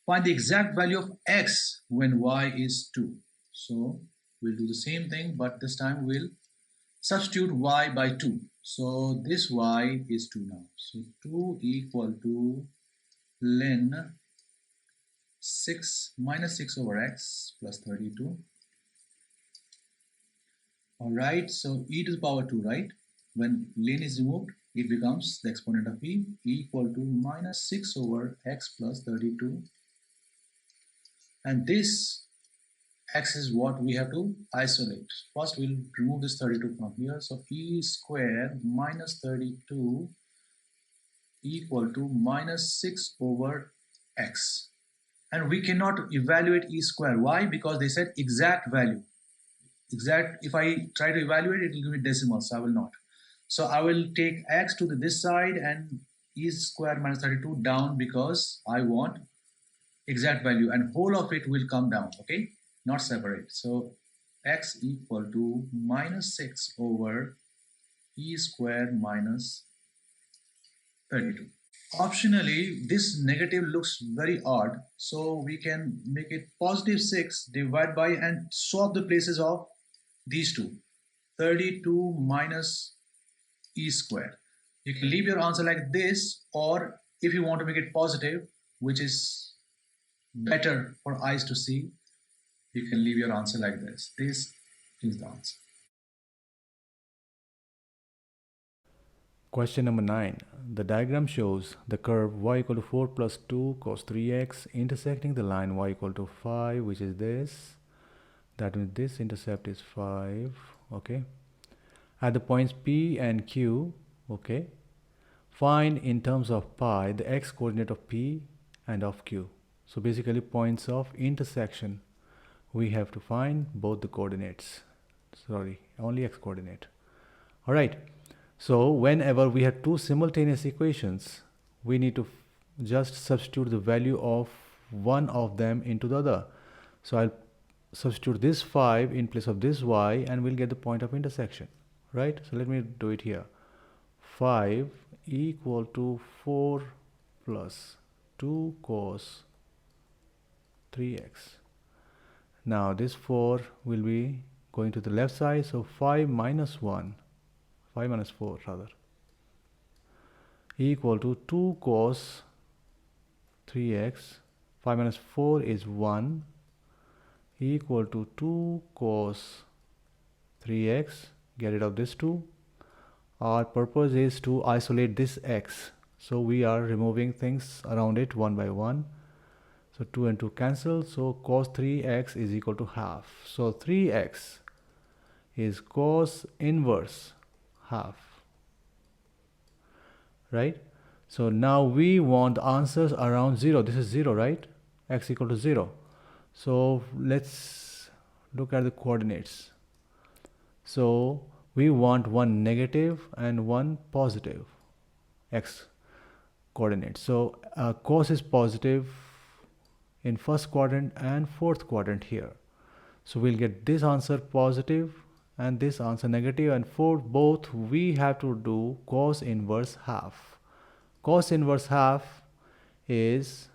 S2: Find the exact value of x when y is 2. So we'll do the same thing, but this time we'll substitute y by 2. So this y is 2 now. So 2 equal to ln 6 minus 6 over x plus 32. Alright, so e to the power 2, right? When ln is removed, it becomes the exponent of e equal to minus 6 over x plus 32. And this x is what we have to isolate. First, we'll remove this 32 from here. So e squared minus 32 equal to minus 6 over x. And we cannot evaluate e square. Why? Because they said exact value. Exact. If I try to evaluate it, will give me decimals. So I will not. So I will take x to this side and e squared minus 32 down because I want exact value, and whole of it will come down, okay, not separate. So x equal to minus 6 over e squared minus 32. Optionally, this negative looks very odd, so we can make it positive 6 divided by and swap the places of these two. 32 minus e squared. You can leave your answer like this, or if you want to make it positive, which is better for eyes to see, you can leave your answer like this. This is the answer.
S1: Question number 9. The diagram shows the curve y equal to 4 plus 2 cos 3x intersecting the line y equal to 5, which is this. That means this intercept is 5, okay. At the points P and Q, okay, find in terms of pi the x coordinate of P and of Q. So basically points of intersection, we have to find both the coordinates. Sorry, only x coordinate. All right. So whenever we have two simultaneous equations, we need to just substitute the value of one of them into the other. So I'll substitute this 5 in place of this y and we'll get the point of intersection, right? So let me do it here. 5 equal to 4 plus 2 cos 3x. Now this 4 will be going to the left side, so 5 minus 1, 5 minus 4 rather, equal to 2 cos 3x. 5 minus 4 is 1, equal to 2 cos 3x. Get rid of this 2. Our purpose is to isolate this x, so we are removing things around it one by one. So 2 and 2 cancel, so cos 3x is equal to half. So 3x is cos inverse half, right? So now we want answers around 0. This is 0, right? X equal to 0. So let's look at the coordinates. So we want one negative and one positive x coordinate. So cos is positive in first quadrant and fourth quadrant here. So we'll get this answer positive and this answer negative, and for both we have to do cos inverse half. Cos inverse half is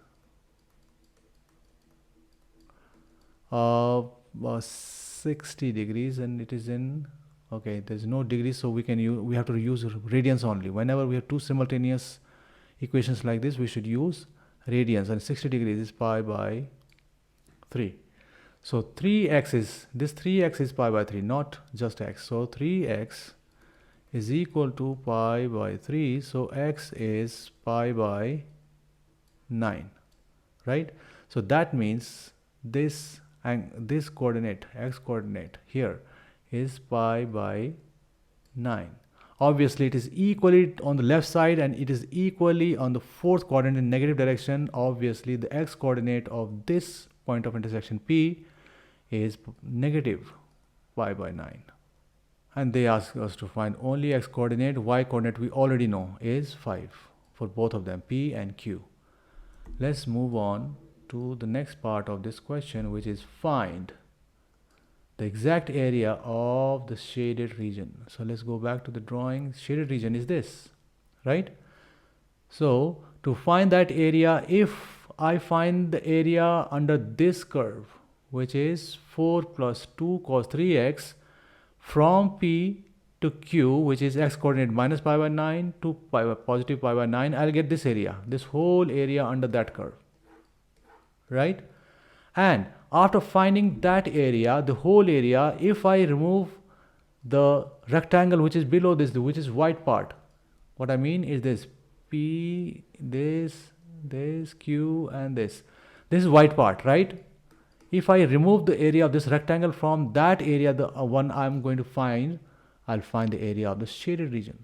S1: 60 degrees and it is in Okay, there's no degrees, so we have to use radians only. Whenever we have two simultaneous equations like this, we should use radians, and 60 degrees is pi by 3. So 3x is, this 3x is pi by 3, not just x. So 3x is equal to pi by 3. So x is pi by 9, right? So that means this, and this coordinate, x coordinate here, is pi by 9. Obviously it is equally on the left side and it is equally on the fourth quadrant in negative direction. Obviously the x coordinate of this point of intersection P is negative pi by 9. And they ask us to find only x coordinate. Y coordinate we already know is 5 for both of them, P and Q. Let's move on to the next part of this question, which is find the exact area of the shaded region. So let's go back to the drawing. Shaded region is this, right? So to find that area, if I find the area under this curve, which is 4 plus 2 cos 3x, from P to Q, which is x coordinate minus pi by 9 to pi by positive pi by 9, I'll get this area, this whole area under that curve, right? And after finding that area, the whole area, if I remove the rectangle which is below this, which is white part, what I mean is this P, this, Q, and this is white part, right? If I remove the area of this rectangle from that area, the one I'm going to find, I'll find the area of the shaded region.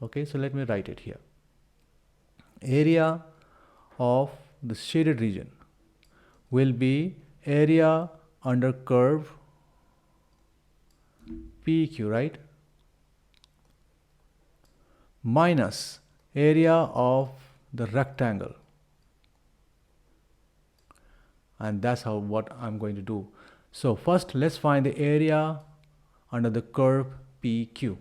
S1: Okay, so let me write it here. Area of the shaded region will be area under curve PQ, right? Minus area of the rectangle. And that's what I'm going to do. So first let's find the area under the curve PQ.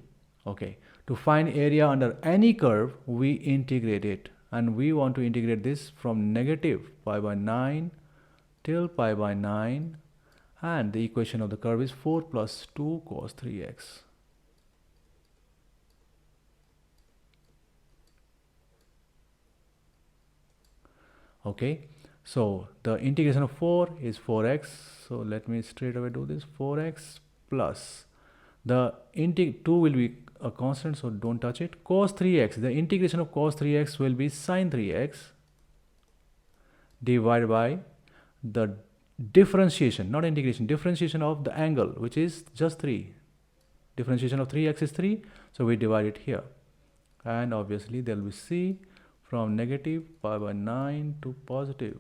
S1: Okay, to find area under any curve, we integrate it, and we want to integrate this from negative pi by 9 till pi by 9, and the equation of the curve is 4 plus 2 cos 3x. Okay, so the integration of 4 is 4x. So let me straight away do this. 4x plus the 2 will be a constant, so don't touch it. Cos 3x, the integration of cos 3x will be sin 3x divided by the differentiation, not integration, differentiation of the angle, which is just 3. Differentiation of 3x is 3, so we divide it here. And obviously there will be c from negative pi by 9 to positive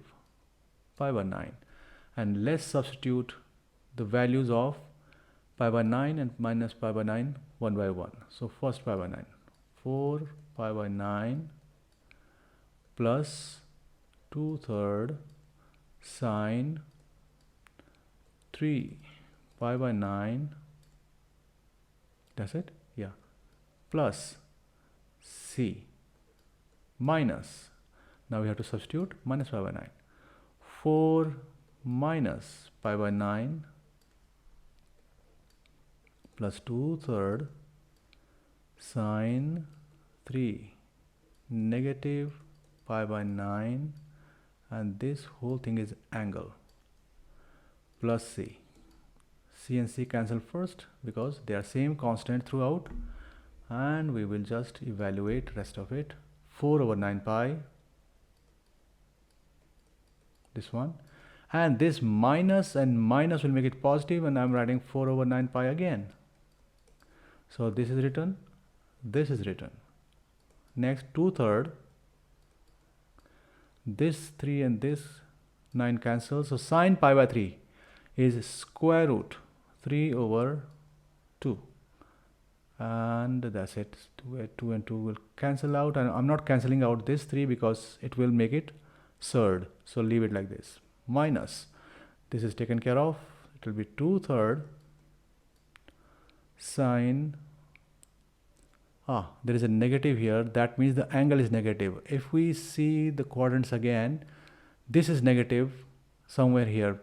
S1: pi by 9. And let's substitute the values of pi by 9 and minus pi by 9 one by one. So first pi by 9, 4 pi by 9 plus 2/3 sine 3 pi by 9, that's it, yeah, plus c minus, now we have to substitute minus pi by 9, 4 minus pi by 9 plus 2/3 sine 3 negative pi by 9, and this whole thing is angle, plus c. C and c cancel first because they are same constant throughout, and we will just evaluate rest of it. 4 over 9 pi, this one, and this minus and minus will make it positive, and I'm writing 4 over 9 pi again. So this is written, this is written. Next 2/3, this 3 and this 9 cancel, so sine pi by 3 is square root 3 over 2, and that's it. 2 and 2 will cancel out, and I'm not cancelling out this 3 because it will make it surd, so leave it like this. Minus, this is taken care of, it will be 2/3 sine, there is a negative here, that means the angle is negative. If we see the quadrants again, this is negative somewhere here,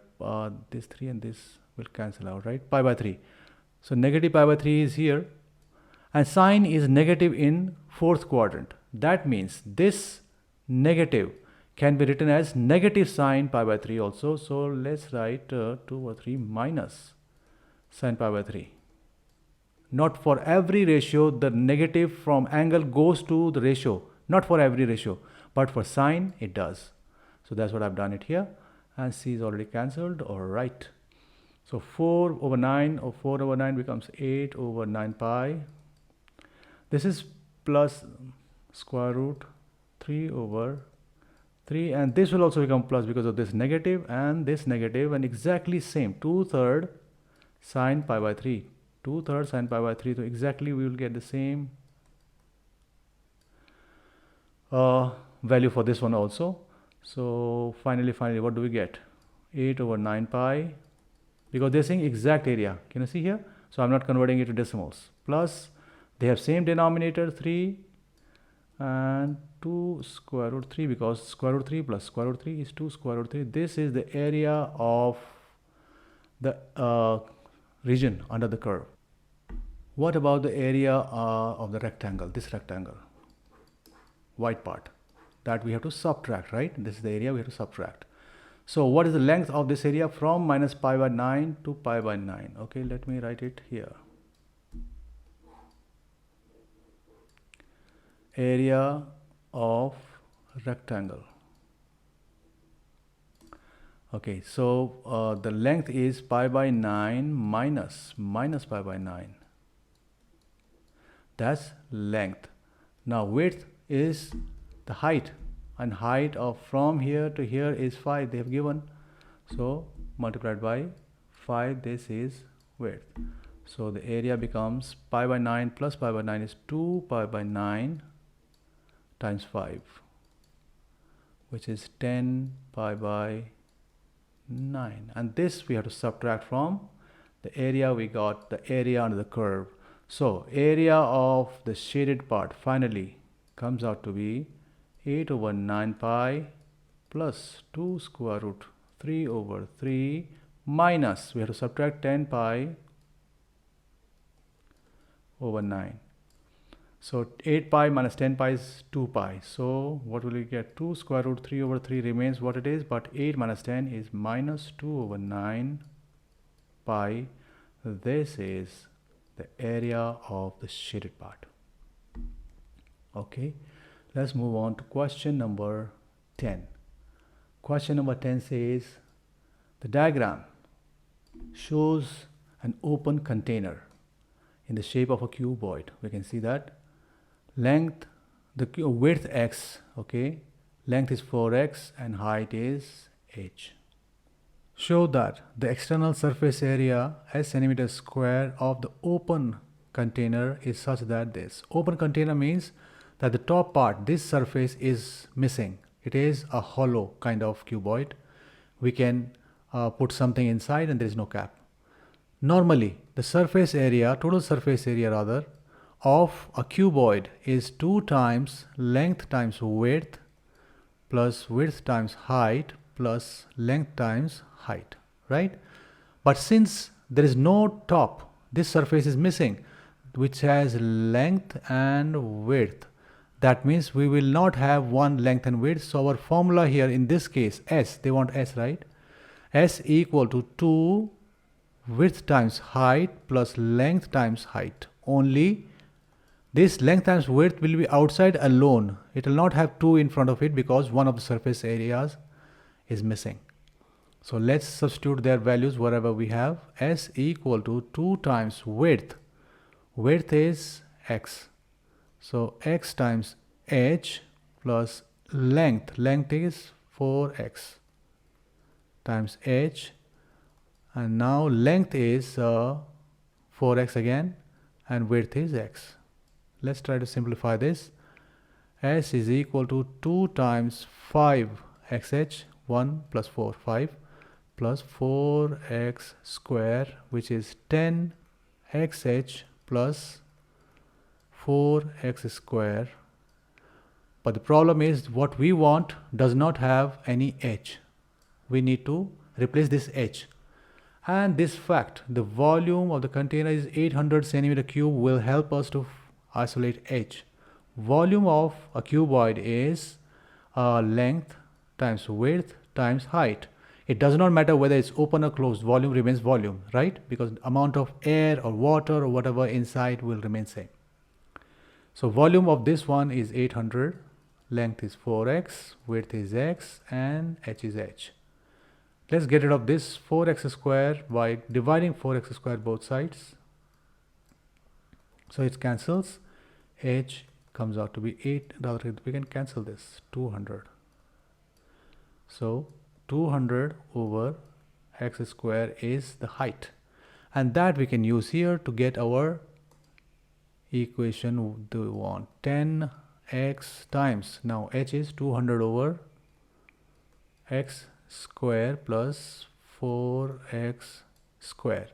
S1: this 3 and this will cancel out, right? Pi by 3. So negative pi by 3 is here, and sine is negative in fourth quadrant. That means this negative can be written as negative sine pi by 3 also. So let's write 2 over 3 minus sine pi by 3. Not for every ratio the negative from angle goes to the ratio, not for every ratio, but for sine it does. So that's what I've done it here, and c is already cancelled. All right, so 4 over 9 or 4 over 9 becomes 8 over 9 pi. This is plus square root 3 over 3, and this will also become plus because of this negative and this negative, and exactly same 2/3 sine pi by 3, 2/3 sine pi by 3. So exactly we will get the same value for this one also. So finally what do we get? 8 over 9 pi, because they're saying exact area. Can you see here? So I'm not converting it to decimals. Plus they have same denominator 3 and 2 square root 3, because square root 3 plus square root 3 is 2 square root 3. This is the area of the region under the curve. What about the area of the rectangle, this rectangle, white part, that we have to subtract, right? This is the area we have to subtract. So what is the length of this area from minus pi by 9 to pi by 9? Okay, let me write it here. Area of rectangle. Okay, so the length is pi by 9 minus pi by 9. That's length. Now width is the height, and height of from here to here is 5 they have given. So multiplied by 5, this is width. So the area becomes pi by 9 plus pi by 9 is 2 pi by 9 times 5, which is 10 pi by 9, and this we have to subtract from the area. We got the area under the curve. So area of the shaded part finally comes out to be 8 over 9 pi plus 2 square root 3 over 3 minus, we have to subtract 10 pi over 9. So 8 pi minus 10 pi is 2 pi. So what will we get? 2 square root 3 over 3 remains what it is, but 8 minus 10 is minus 2 over 9 pi. This is the area of the shaded part. Okay, let's move on to question number 10. Question number 10 says the diagram shows an open container in the shape of a cuboid. We can see that length, the width x, okay, length is 4x and height is h. Show that the external surface area as centimeter square of the open container is such that this open container means that the top part, this surface is missing. It is a hollow kind of cuboid. We can put something inside and there is no cap. Normally the surface area, total surface area rather, of a cuboid is 2 times length times width plus width times height plus length times height, right? But since there is no top, this surface is missing, which has length and width. That means we will not have one length and width. So our formula here in this case, S, they want S, right? S equal to 2 width times height plus length times height. Only this length times width will be outside alone. It will not have 2 in front of it because one of the surface areas is missing. So let's substitute their values wherever we have. S equal to 2 times width. Width is x. So x times h plus length. Length is 4x times h. And now length is 4x again and width is x. Let's try to simplify this. S is equal to 2 times 5xh, 1 plus 4, 5, plus 4x square, which is 10xh plus 4x square. But the problem is what we want does not have any h. We need to replace this h. And this fact, the volume of the container is 800 centimeter cube, will help us to isolate H. Volume of a cuboid is length times width times height. It does not matter whether it's open or closed, volume remains volume, right? Because amount of air or water or whatever inside will remain same. So volume of this one is 800, length is 4x, width is x, and h is h. Let's get rid of this 4x square by dividing 4x square both sides. So it cancels. H comes out to be 8. We can cancel this, 200. So 200 over x square is the height. And that we can use here to get our equation we want. 10x times, now h is 200 over x square plus 4x square.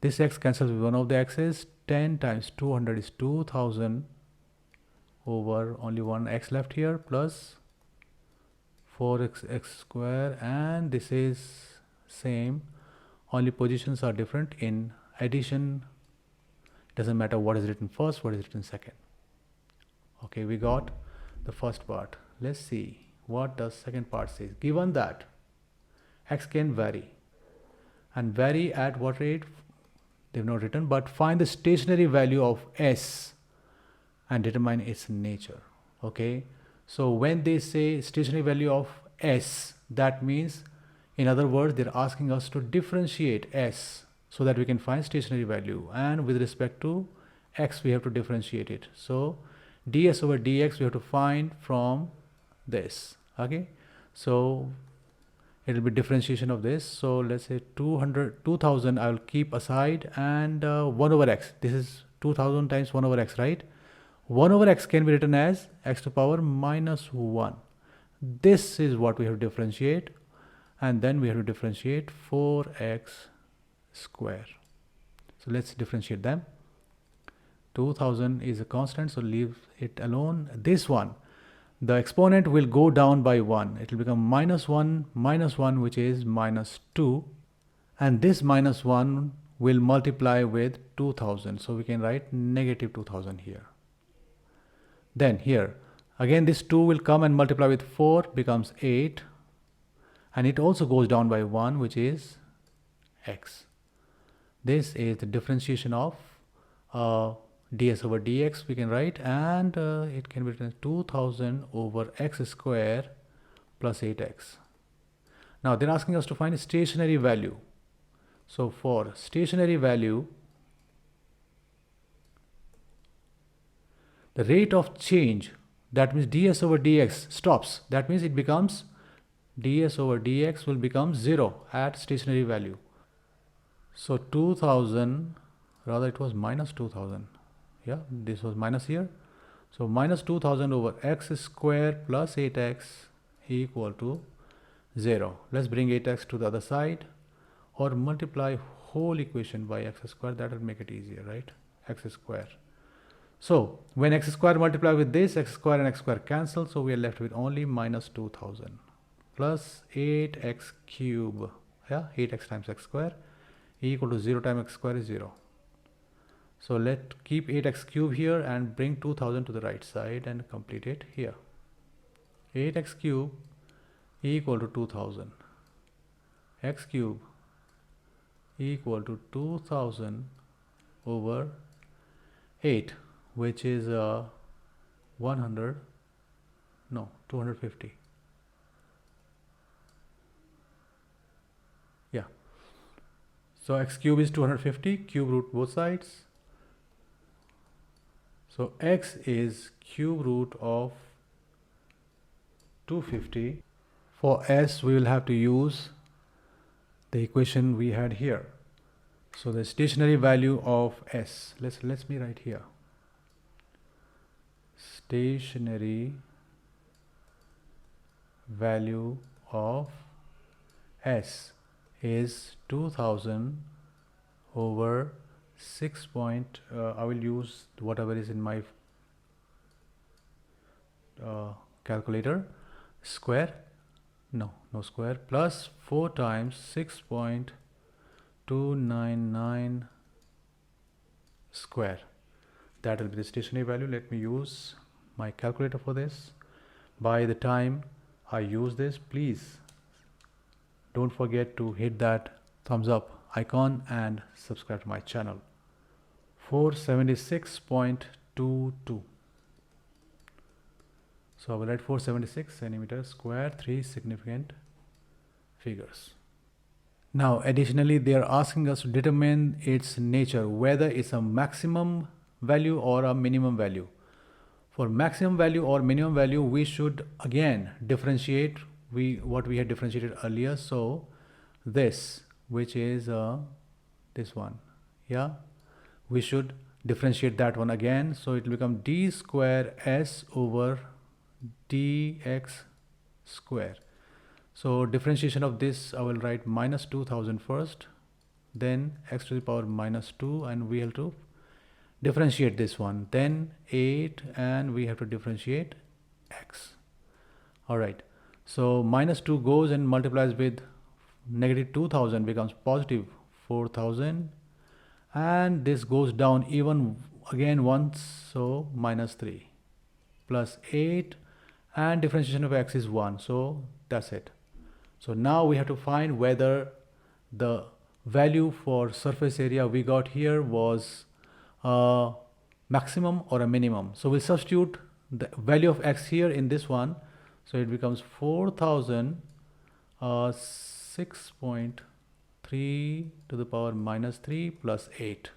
S1: This x cancels with one of the x's. 10 times 200 is 2000 over only one x left here plus 4x square, and this is same, only positions are different. In addition, doesn't matter what is written first, what is written second. Okay, we got the first part. Let's see what the second part says. Given that x can vary, and vary at what rate they've not written, but find the stationary value of s and determine its nature. Okay, so when they say stationary value of s, that means, in other words, they're asking us to differentiate s so that we can find stationary value, and with respect to x we have to differentiate it. So ds over dx we have to find from this. Okay, so it will be differentiation of this. So let's say 2000 I will keep aside, and 1 over x, this is 2000 times 1 over x, right? 1 over x can be written as x to power minus 1. This is what we have to differentiate, and then we have to differentiate 4x square. So let's differentiate them. 2000 is a constant, so leave it alone. This one, the exponent will go down by 1. It will become minus 1, which is minus 2. And this minus 1 will multiply with 2000. So we can write negative 2000 here. Then here, again this 2 will come and multiply with 4, becomes 8. And it also goes down by 1, which is x. This is the differentiation of ds over dx we can write, and it can be written as 2000 over x square plus 8x. Now they're asking us to find a stationary value. So for stationary value, the rate of change, that means ds over dx stops. That means it becomes ds over dx will become 0 at stationary value. So 2000, rather it was minus 2000. Yeah, this was minus here. So minus 2000 over x square plus 8x equal to 0. Let's bring 8x to the other side, or multiply whole equation by x square. That will make it easier, right? X square. So when x square multiply with this, x square and x square cancel. So we are left with only minus 2000 plus 8x cube. Yeah, 8x times x square equal to 0 times x square is 0. So let's keep 8x cube here and bring 2000 to the right side and complete it here. 8x cube equal to 2000. X cube equal to 2000 over 8, which is 250. Yeah. So x cube is 250, cube root both sides. So x is cube root of 250. For s, we will have to use the equation we had here. So the stationary value of s, let me write here. Stationary value of s is 2000 over 6 point, I will use whatever is in my calculator, square, no square, plus 4 times 6.2 299 square. That will be the stationary value. Let me use my calculator for this. By the time I use this, please don't forget to hit that thumbs up icon and subscribe to my channel. 476.22. So I will write 476 centimeters square, 3 significant figures. Now additionally they are asking us to determine its nature, whether it's a maximum value or a minimum value. For maximum value or minimum value, we should again differentiate what we had differentiated earlier. So this, which is this one, yeah, we should differentiate that one again. So it will become d square s over dx square. So differentiation of this, I will write minus 2000 first, then x to the power minus 2, and we have to differentiate this one, then 8, and we have to differentiate x. All right, so minus 2 goes and multiplies with negative 2000, becomes positive 4000, and this goes down even again once, so minus 3 plus 8, and differentiation of x is 1, so that's it. So now we have to find whether the value for surface area we got here was a maximum or a minimum. So we'll substitute the value of x here in this one, so it becomes 4000 6.3 to the power minus 3 plus 8.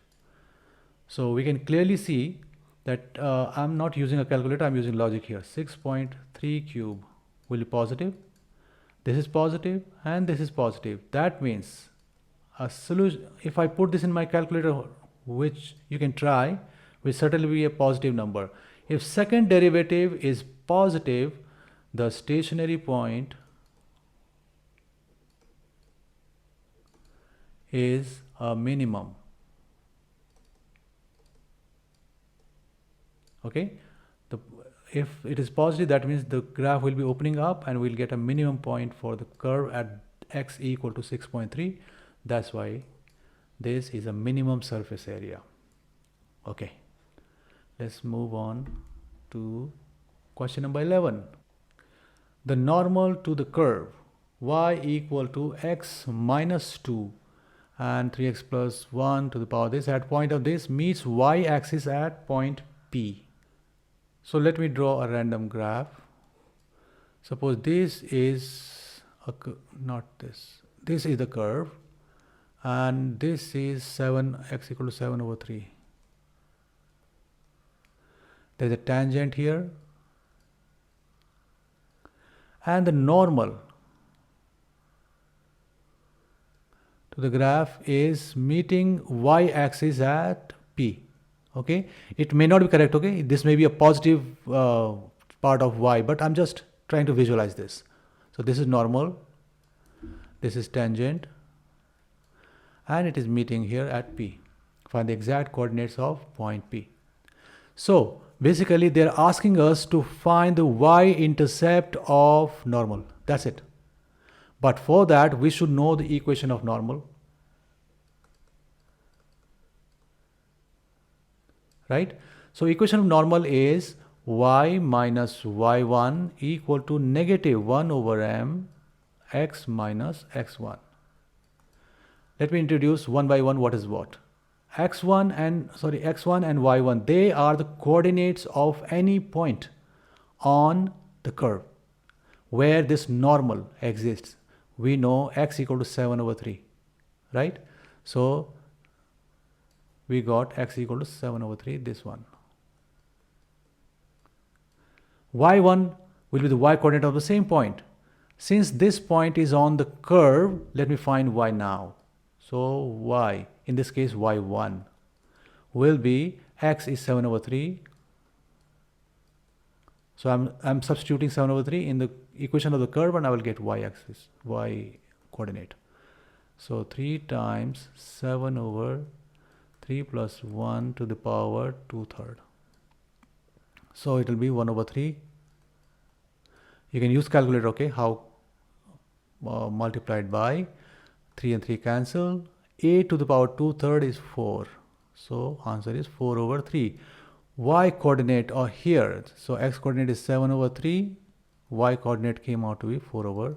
S1: So we can clearly see that I'm not using a calculator, I'm using logic here. 6.3 cube will be positive, this is positive, and this is positive. That means a solution, if I put this in my calculator, which you can try, will certainly be a positive number. If second derivative is positive, the stationary point is a minimum. Okay, if it is positive, that means the graph will be opening up and we'll get a minimum point for the curve at x equal to 6.3. That's why this is a minimum surface area. Okay, let's move on to question number 11. The normal to the curve y equal to x minus 2 and 3x plus 1 to the power this at point of this meets y-axis at point P. So let me draw a random graph. Suppose this is this is the curve, and this is 7x equal to 7 over 3. There is a tangent here, and the normal to the graph is meeting y-axis at P. Okay, it may not be correct. Okay, this may be a positive part of y, but I'm just trying to visualize this. So this is normal, this is tangent, and it is meeting here at P. Find the exact coordinates of point P. So basically they're asking us to find the y-intercept of normal. That's it. But for that we should know the equation of normal. Right? So equation of normal is y minus y1 equal to negative 1 over m x minus x1. Let me introduce one by one what is what. x1 and y1, they are the coordinates of any point on the curve where this normal exists. We know x equal to 7 over 3, right? So we got x equal to 7 over 3, this one. y1 will be the y coordinate of the same point. Since this point is on the curve, let me find y now. So y, in this case y1, will be x is 7 over 3. So I'm substituting 7 over 3 in the equation of the curve, and I will get y-axis, y coordinate. So 3 times 7 over 3 plus 1 to the power 2/3. So it will be 1 over 3. You can use calculator, okay, how multiplied by 3 and 3 cancel, a to the power 2/3 is 4. So answer is 4 over 3. Y coordinate or here, so x coordinate is 7 over 3. Y coordinate came out to be 4 over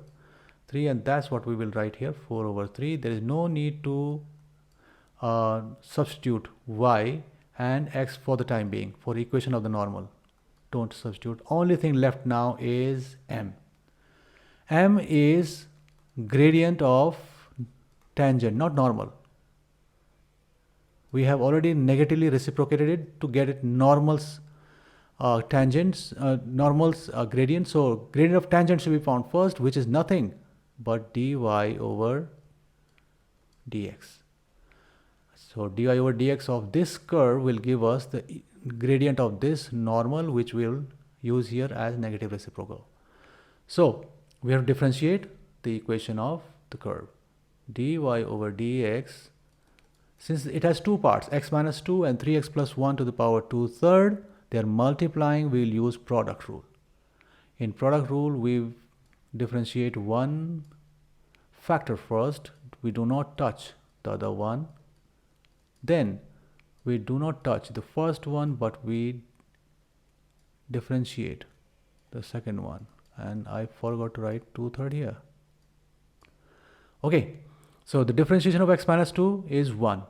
S1: 3, and that's what we will write here, 4 over 3. There is no need to substitute y and x for the time being for equation of the normal. Don't substitute. Only thing left now is m. M is gradient of tangent, not normal. We have already negatively reciprocated it to get it normals, tangents, normals gradient. So gradient of tangent should be found first, which is nothing but dy over dx. So dy over dx of this curve will give us the gradient of this normal, which we'll use here as negative reciprocal. So we have to differentiate the equation of the curve. Dy over dx, since it has two parts, x minus 2 and 3x plus 1 to the power 2/3, they are multiplying, we will use product rule. In product rule, we differentiate one factor first, we do not touch the other one. Then we do not touch the first one, but we differentiate the second one. And I forgot to write 2/3 here. Okay, so the differentiation of x minus 2 is 1.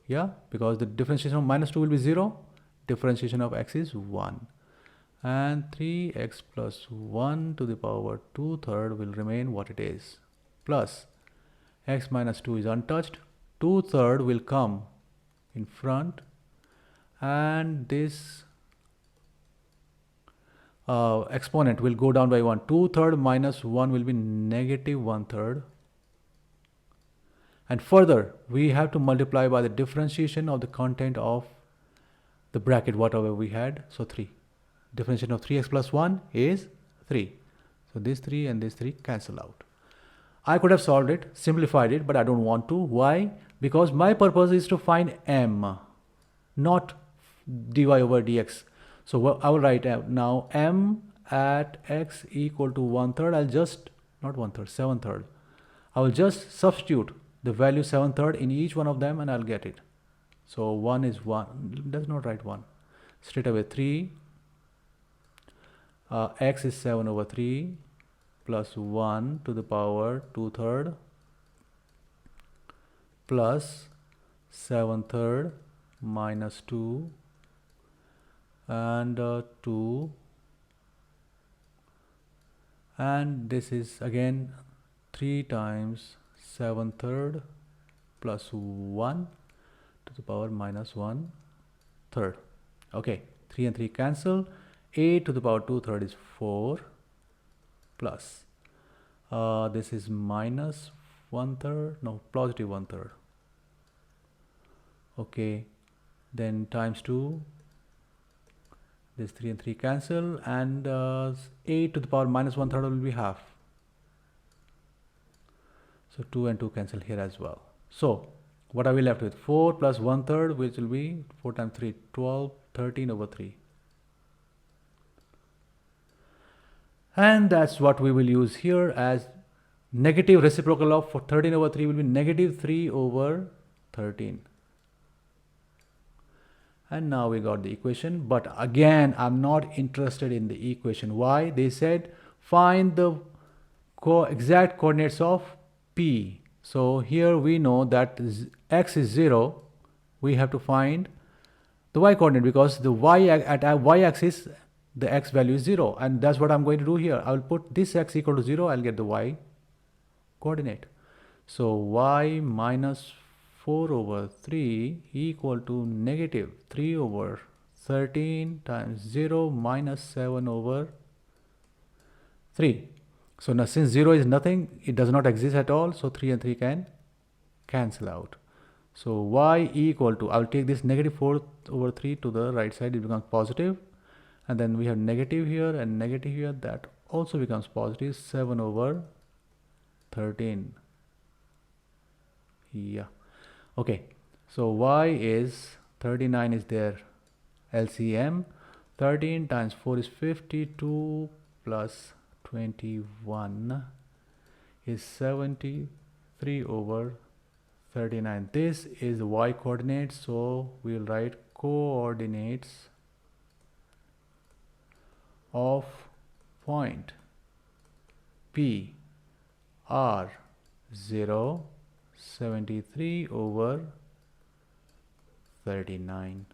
S1: Yeah, because the differentiation of minus 2 will be 0. Differentiation of x is 1. And 3x plus 1 to the power 2/3 will remain what it is. Plus x minus 2 is untouched. 2/3 will come in front. And this exponent will go down by 1. 2/3 minus 1 will be negative 1/3. And further, we have to multiply by the differentiation of the content of the bracket, whatever we had. So 3. Differentiation of 3x plus 1 is 3. So this 3 and this 3 cancel out. I could have solved it, simplified it, but I don't want to. Why? Because my purpose is to find m, not dy over dx. So I will write now m at x equal to 1/3. I'll just, not 1/3, 7/3. I will just substitute the value 7/3 in each one of them and I'll get it. So 1 is 1. Let's not write 1. Straight away 3. X is 7 over 3 plus 1 to the power 2/3 plus 7/3 minus 2 and 2, and this is again 3 times 7/3 plus 1 to the power minus 1/3. Okay, 3 and 3 cancel. A to the power 2/3 is 4 plus this is minus 1/3, no, positive 1/3. Okay, then times 2, this 3 and 3 cancel, and a to the power minus 1/3 will be half. So 2 and 2 cancel here as well. So what are we left with? 4 plus 1/3, which will be 4 times 3, 12, 13 over 3. And that's what we will use here as negative reciprocal of 13 over 3 will be negative 3 over 13. And now we got the equation, but again, I'm not interested in the equation. Why? They said find the exact coordinates of P. So here we know that x is 0. We have to find the y coordinate because the y at y-axis, the x value is 0. And that's what I'm going to do here. I will put this x equal to 0. I'll get the y coordinate. So y minus 4 over 3 equal to negative 3 over 13 times 0 minus 7 over 3. So now since 0 is nothing, it does not exist at all. So 3 and 3 can cancel out. So y equal to, I'll take this negative 4 over 3 to the right side, it becomes positive. And then we have negative here and negative here, that also becomes positive, 7 over 13. Yeah. Okay, so y is 39 is there, LCM. 13 times 4 is 52 plus 21 is 73 over 39. This is y coordinates, so we will write coordinates of point P are 0, 73 over 39.